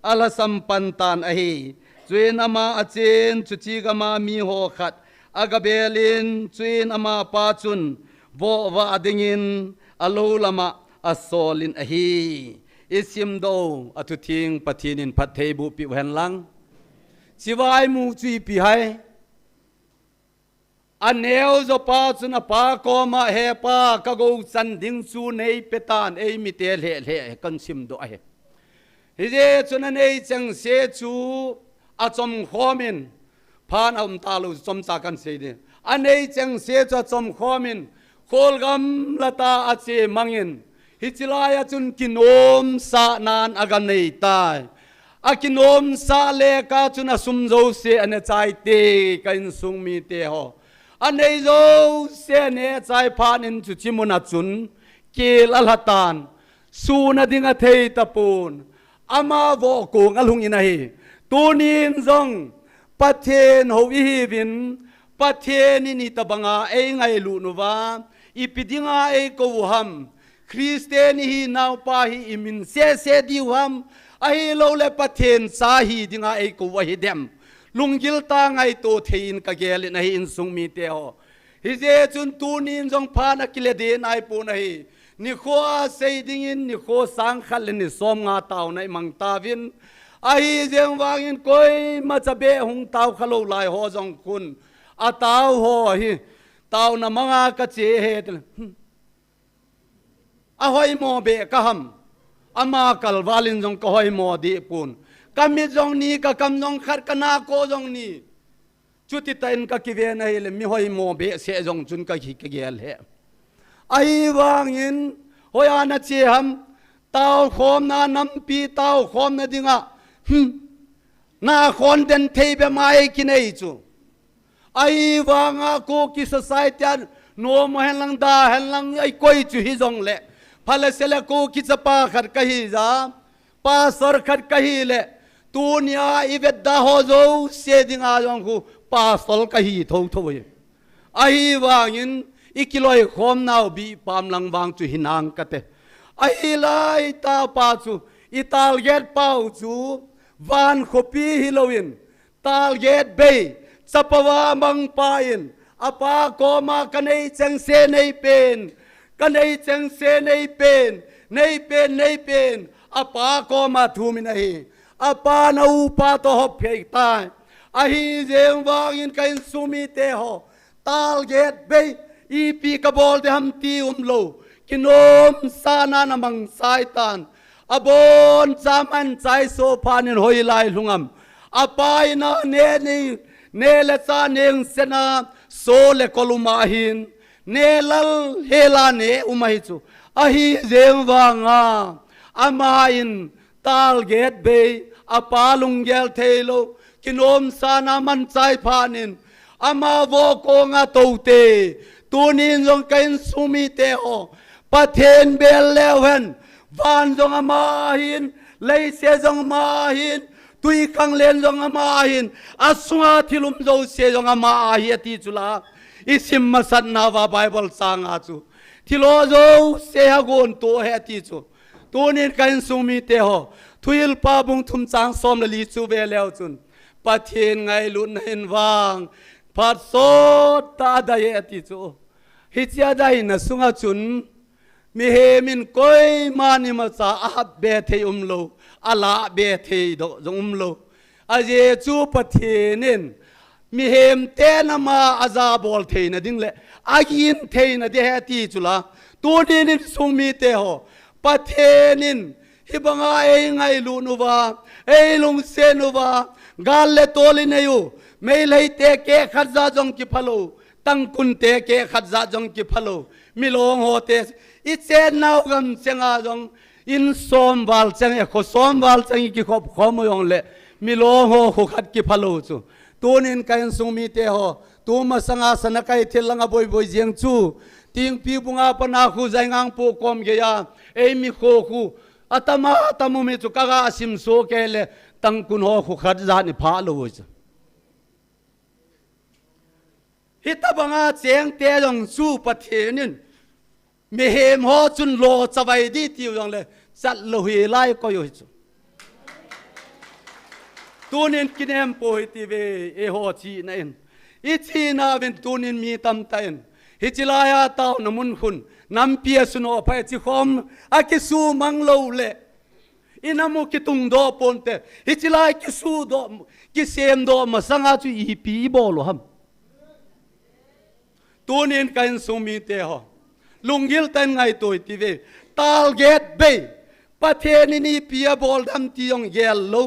alasam pantan ahi chuin ama achen chu chi gama mi ho khat agabelin chuin ama pa chun bo wa dingin alo lama asolin ahi isim do atu thing pathinin pathei bu pi wen lang chiwai mu chui pi hai aneu zo pa chuna pa ko ma he pa ka go chan ding chu nei petan ei mi te le kan sim do ai hi je chuna nei chang se chu a chom khomin phan am ta lu chom cha kan se de anei chang se cha chom khomin khol gam lata a che mangin hichilaya chun kinom sa nan agan nei tai a kinom sa le ka chun asum zo se ane chai te kain sung mi te ho anei zo se ne chai phan in chu chimuna chun ke lalhatan su na dinga thei tapun ama vo ko ngalhung ina hi tunin zong pathen ho hi vin pathen ni tabanga e ngai lu nuwa ipidinga e ko ham Christian hi naw pa hi imin se diwam ai lo le pathen sa hi dinga e ko wa hi dem lunggil ta ngai to thein ka gel na hi in sung mi te ho hi je chun tunin jong pha na kile de nai pu na hi ni kho sei ding in ni kho sang khal ni som nga taw nai mang ta vin ai jeng wangin koi ma chabe hung taw khalo lai ho jong kun a taw ho hi taw na manga ka che he a hoi mo be ka ham ama kal walin jong ka hoi mo di pun kami jong ni ka kam jong khat kana ko jong ni chuti tain ka ki ve na hele mi hoi mo be se jong chun ka hi ka gel he ai wangin hoya na che ham taw khom na nam pi taw khom na dinga na khon den thei be mai ki nei chu ai wanga ko ki society no mo helang da helang ai koi chu hi jong le phale sele ko ki chapa khat ka hi za pa sor khat ka hi le tunia ivet da ho zo se dinga jong ku pa sol ka hi tho tho ai wangin ikiloi khom nau bi pam lang wang chu hinang kate ai lai ta pa chu ital get pau chu van khopi hilowin tal get be chapawa mang pain apa ko ma kanei chang se nei pen kanei chang se nei pen apa ko ma thumi nahi apa na upa to hop phei tai ahi jeng wangin kain sumi te ho tal get be ipi kabol de ham ti lo kinom sana namang saitan abon zaman chai so phanin hoi lai lungam apai na ne le cha neng sena so le koluma hin ne lal hela ne umai chu ahi jem wanga ama in tal get be apa lunggel thelo kinom sana man chai phanin ama vo ko nga to te tunin jong kain sumi te ho pathen bel lewen van jong ama hin lei se jong ma hin tui kang len jong ama hin aswa thilum jo se jong ama hi ti chula isim masat na wa bible sang a chu thilo jo se ha gon to he ti chu tunin kain sumi te ho thuil pa bung thum chang som le li chu ve leo chun pathen ngai lun hin wang phat so ta da ye ti chu hi chia dai na sunga chun mi he min koi mani ma cha a be the lo ala be the do lo a je chu pathenin mi hem te na ma aza bol the na ding le agin the na de he ti chula tu din sung mi te ho pathenin hibanga e ngai lu nu wa e lung se nu wa gal le toli ne yu mei lei te ke khaza jong ki phalo tang kun te ke khaza jong ki phalo milong ho te iche nau gam chenga jong in som wal chang e kho som wal chang ki khop khom yong le milong ho khu khat ki phalo chu tunin kain sung mi te ho tu ma sanga sana kai thilanga boi boi jeng chu ting pi bunga pana khu jaingang pu kom ge ya e mi kho khu atama tamu mi chu kaga asim so ke le tang kun ho khu khat za ni pha lo chu hitabanga cheng te jong chu pathenin mi hem ho chun lo chawai di tiu jong le chat lo hi lai ko yo chu tunin kinem po ti ve e ho chi na in I chi na ven tunin mi tam tain hichilaya taw namun hun nam pia suno pa chi khom a ki su mang lo le inamu ki tung do ponte hichilai ki su do ki sem do masanga chu I pi bo lo ham tunin kain sumi te ho lunggil tan ngai toi ti ve tal get be patheni ni pia bol dam ti yong gel lo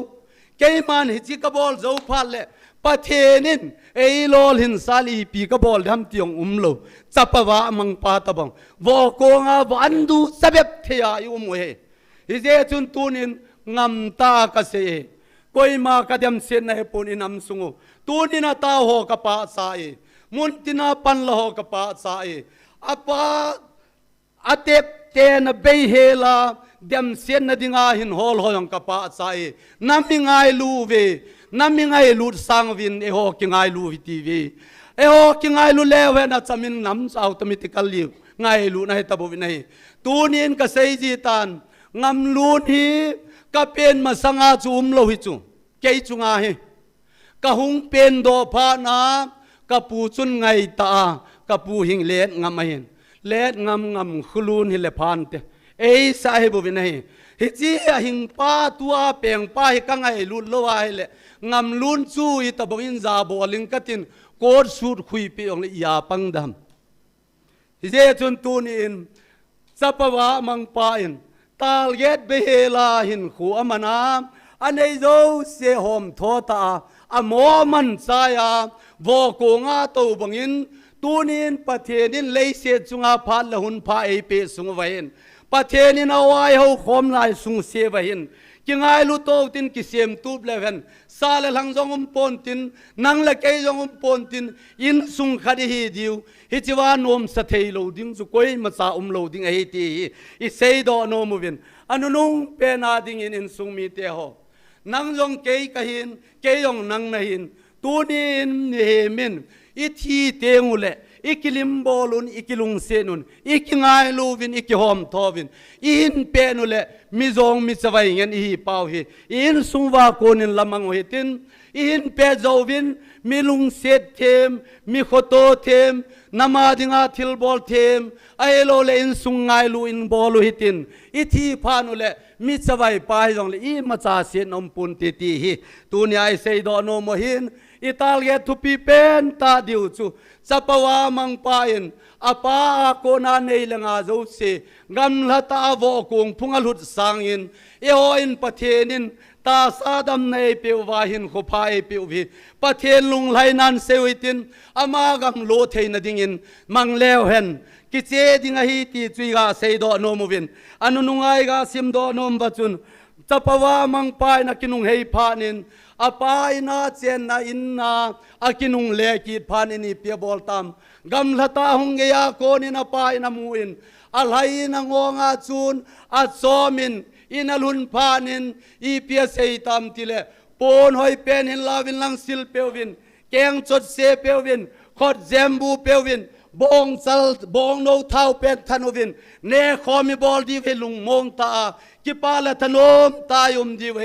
ke man hi chi ka bol zo phal le ประเทศนินเอโลหินซาลีปีกบอลทำตียงโลจับปะวะมังปาตะบังวอกงาวันดูสเบบเทียยุมเฮฮิเจจุนตูนินงำตากเสกอยมากระเดียมเซนในปูนินนำสุงตูนินาตาโหกปะสายมุนตินาปันละโหกปะสายอปะอเตปเตนเบเฮลาเดียมเซนนดิงาหินฮอลหอยงกปะสายน้ำมิงไอลูเวน้ำมิงไอลูสังวินเอโหกิงไอลูวิทีวีเอโหกิงไอลูเลวเวนัจมินน้ำเอาตมิติกัลลิวไงลูนายตะบวินัยตูนินกเซยจีตันงำลูนฮีก็เป็นมาสังอาจุมโลหิจุเกยจุงอาเฮก็หุงเป็นโดพานาก็ปูจุนไงตาก็ปูหิงเลดงำมาเห็นเลดงำขลูนฮิเลพานเตเอ้สาเหบุวินัยฮิจีหิงป้าตัวเปียงป้าฮิกังไงลุนโลวาฮิเลงำลุนจูอิตะบวินซาบอลิงกัตินโกดสูดคุยเปียงเลยยาปังดำฮิเจจุนตูนินสัปวะมังปาอินตาลเย็ดเบเฮลาหินขัวมันามอันไอโจเสียหอมทอตาอโมมันสายาวโกงาตูบังอินตูนินประเทศนินเลยเสียจุงอาพัดละหุนพาเอเปสุงไว้เห็นประเทศนินเอาไว้เขาขอมลายสุงเสียไว้เห็นกิงไอลูโตตินกิเสียมตูบเลเวนซาเลหลังจงปนตินนังละเกยจงปนตินอินสุงคดีฮีดิวฮิจิวานอมสะเทยโลดิงสุกอยมาซาโลดิงไอตีอิเซยดอนอมวินอนุนุงเป็นอาดิงอินสุงมีเตหอนังจงเกยกะหินเกยจงนังนะหินตูนินเฮมินอิทีเตงุเลอีกิลิมบอลุนอีกิลุงเซนุนอีกิงไอลูวินอีกิหอมทอวินอินเปนุเลมิจงมิสวายเงินอีเปาฮีอินสุงวาโกนินละมังเฮตินอินเปจอวินมิลุงเซตเทมมิขโตเทมนามาดิงาทิลบอลเทมไอโลเลอินสุงไงลูอินบอลูฮิตินอิทีพานุเลมิสวายปายจงเลอีมาซาเซนอมปุนติตีฮีตูนีไอเซยดอนโมหินอิตาเลียทุปีเป็นตาดิวจูสัปวามังปาอินอปาโกนาเนยลงอาโจเซกำลัตาโวกงพุงอลุดสังอินเอโออินประเทนินตาซาดัมในเปียววาหินขพายเปียววีประเทศลุงไหนันเซวิตินอามากำโลเทนดิงินมังเลวเห็นกิเจดิงาฮีตีจุยกาเซโดโนมวินอนุนุงไอกาซิมโดโนมบัจุนจัปวามังปายนักินุงเฮพานินอปายนาเจนนาอินนาอากินุงเลกีพานินีเปียบอลตามกำลัตาหงเกียโกนินอปายนามูอินอัลไฮนังงอาจูนอัดโซมินอินาลุนพานินอีเปียเซตามติเลปนหอยเป็นหินลาวินลังซิลเปียววินแกงจดเซเปียววินขอดเจมบูเปียววินบองซัลบองโนเท้าเป็นธนูวินเนคอมิบอลดีเวลุงมงตากิปาลธนมตายุมดีเว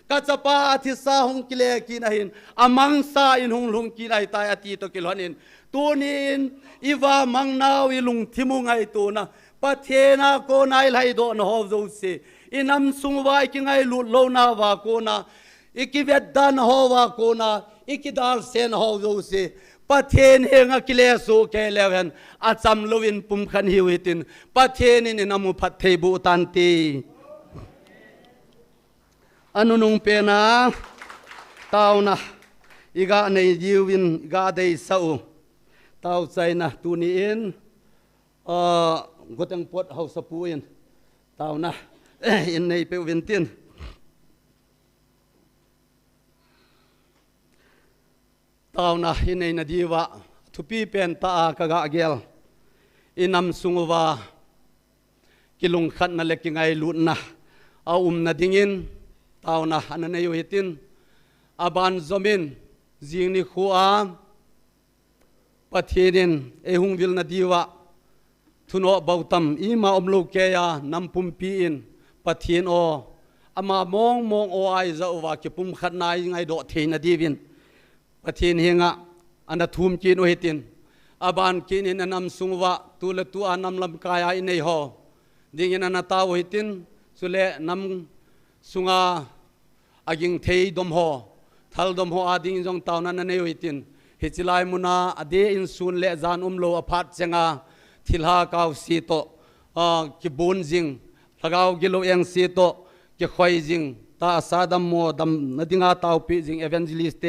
กัจปาอธิสาหงกิเลกินหินอมังสาอินหงลุงกินไอตายอติตกิลหนินตูนินอีวามังนาวิลุงทิมุงไอตูนะปะเทนาโกนายไลโดนฮอวโจเซอินำสุงวายกิงไอลุโลนาวาโกนาอิกิเวดดันฮอวาโกนาอิกิดาลเซนฮอวโจเซประเทศเฮงกิเลสูเกเลเวนอาจำลวินปุ่มขันฮิวิตินประเทศนี้นำมุพัทเทบุตันตีอนุนุงเปนะตาวนะอีกาในยิวินอีกาได้เศร้าตาวใจนะตูนี้เองก็ต้องปวดเฮาสปูอินตาวนะอินในเปวินตินตาวนะอินในนาดีวะทุปีเป็นตากะกะเกลอินำสุงวากิลุงขันนั่นเล็กยังไงลุนนะเอานาดิงินตาวนะอันนั้นอยู่หิตินอาบานซอมินจิงนิขัวปะเทนินเอหุงวิลนาดีวะทุนอเบาตัมอีมาอมโลเกียนำปุ่มปีอินปะเทียนออามามองโอไอจะอวากิปุ่มขัดนายยังไงดอเทนดีวินปะเทียนเฮงะอันนั้นทุ่มกินโอหิตินอาบานกินอินนำสุงวะตุลตัวนำลำกายอินในหอดิ่งอินนันตาโอหิตินสุเลนำสุงาอากิงเทยดมหอทัลดมหออาดิ่งจงตาวนั้นในโอหิตินฮิจิไลมุนาอเดอินซุนเลจานโลอภัดเจงาทิลฮากาวสีโตกิบุนจิงลากาวกิโลเองสีโตกิควายจิงตาซาดัมโมดัมนดิงาตาวปีจิงเอเวนเจลิสเต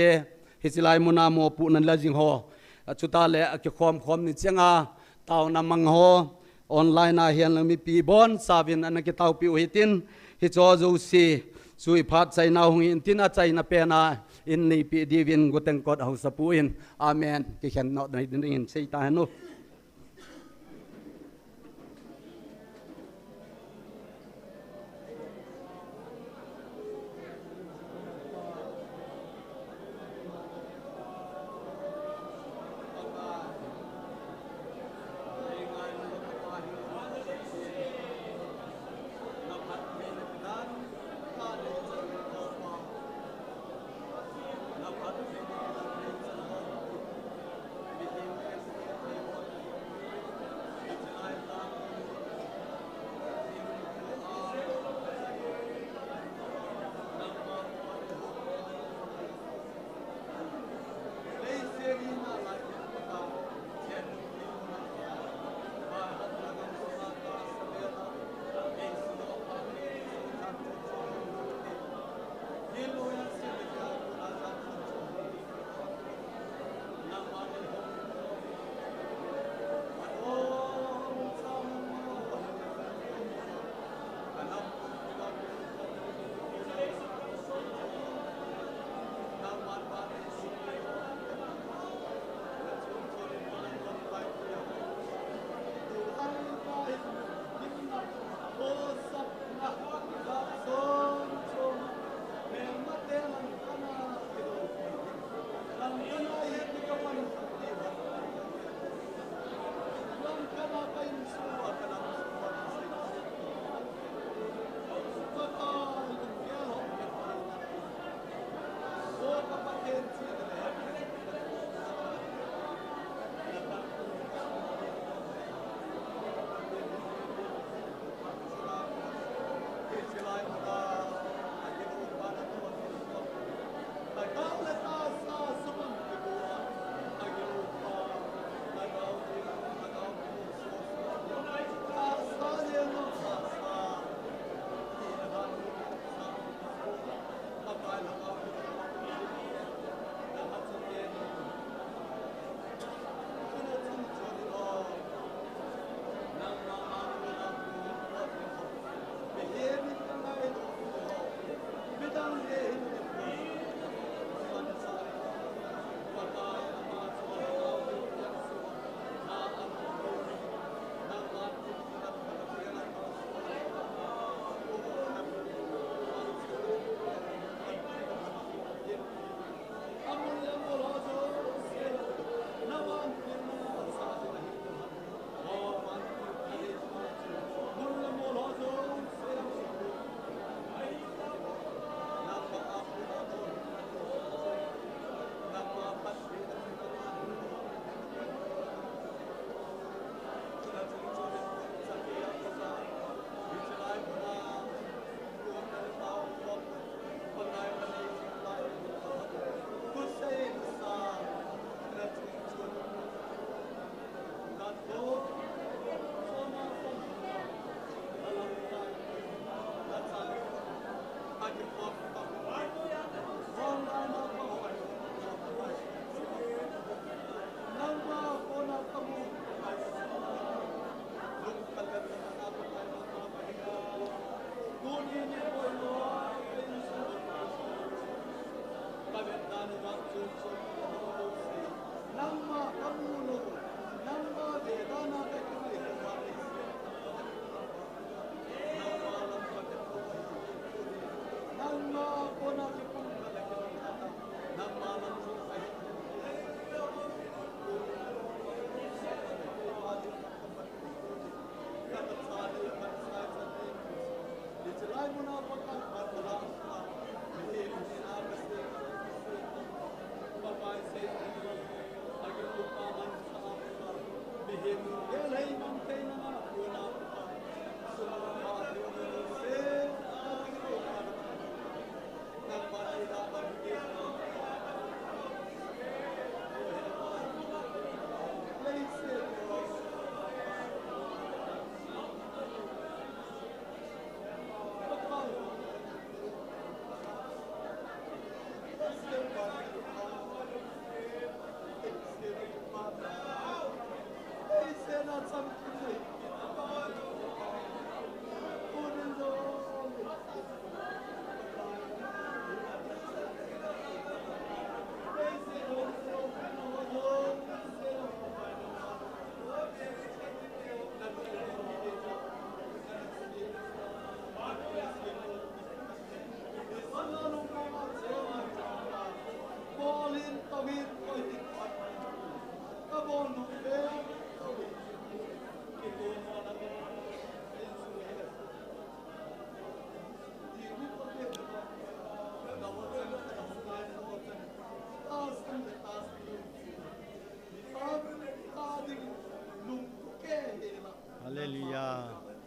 hi chilai mona mo pu nan la jing ho chuta le ki khom ni chenga taw na mang ho online a hian mi pi bon savin an ki taw pi hitin hi cho zo si sui phat chai na hung in tin a chai na pe na in ni pi divin goteng kot hau sapu in amen ki khen no dai din in sei ta no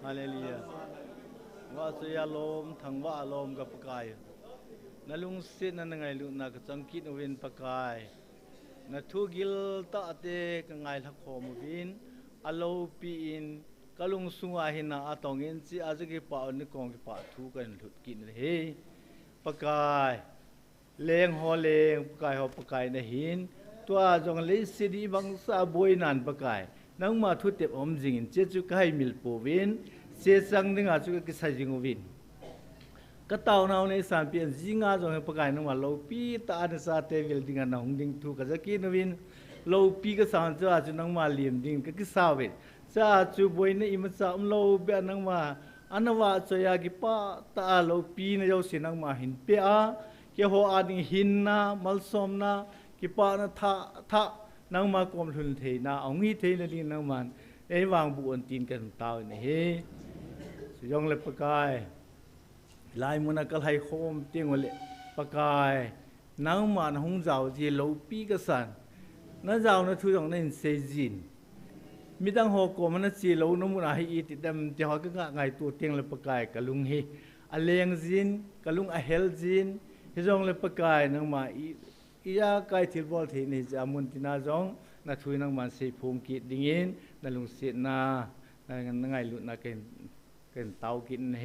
ฮาเลลูยาว่าสุยาลมทั้งว่าลมกับปกายนลุงสินั่นไงลุงนักจังคิดวินปกายนทุกิลตาเตกไงทักโคมวินอโลปีอินกลุงสุงอาหินาอตองอินซีอาจกิปาอุนกองกิปาทุกันหลุดกินเฮปกายเลงหอเลงปกายหอปกายในหินตัวจงลิสิดีบังสาบวยนันปกายนังมาทุเตปอมจิงเจจุกให้มิลปูวินเสียสังนึงอาจุกกิสาจิงวินก็เต่านาในสามเปลี่ยนจิงอาจงให้ปกายนังมาโลปีตาอันสาเตวิลดิงานหงดิงทุกจะกินวินโลปีก็สานจะอาจุนังมาเลียมดิงก็กิสาวินจะอาจุบวยในอิมสามโลเบียนังมาอันว่าจะยากิปะตาโลปีในเจ้าสินังมาหินเปียเกี่ยวอาดิงหินนามัลสมนากิปะนาทะนังมากรมทุนเทนาเอางี้เทนดินังมันไอ้วางบุญตีนกันตาวนี่เฮสยองเล็บปกายลายมุนักให้โคมเตียงวันเล็บปกายนังมันหงเจ้าที่โลปีกสันนั่นเจ้านั่นทุกอย่างนั่นเซจินมีตั้งหกกมันนั่นจีโลน้ำมันให้อีติดดำจะหาก็ไงตัวเตียงเล็บปกายกะลุงเฮอเลงจินกะลุงอเฮลจินสยองเล็บปกายนังมาอียาไกทิลบอลทีนี่จะมุนตินาจงนักทุยนังมันเสพงกิดดิ่งอินนั่นลุงเสียนานั่งไงลุนักเกินเตากินเฮ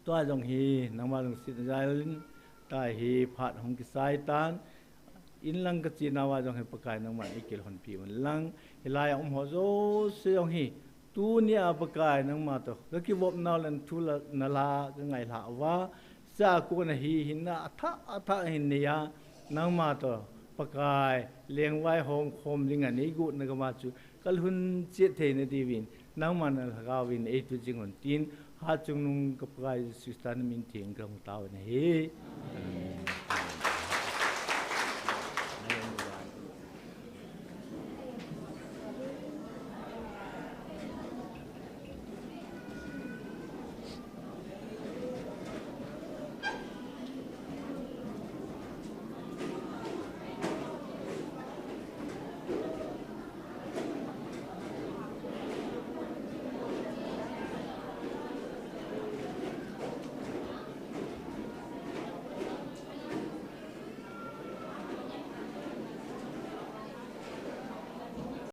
ตัวจงฮีนังมาลุงเสียใจลินตาฮีผัดหงกิสายตานอินลังกจีนาวาจงให้ประกายนังมันอีกเกลคนปีมันลังเฮลายอมหัวโจเสียงฮีตูเนี่ยประกายนังมาตัวก็คิดว่านาลันทุลนาลาก็ไงละว่าจากคนฮีหินนาอัฐหินเนียนังมาตัวปกายเลี้ยงไว้โฮมโคมลิงอันนี้กูนักมาจูกัลหุนเจตเทนดีวินนังมันนักาวินเอตุจิงคนตีนหาจุงนุงกับปกายสุสานมินเทียงกำตาวนี่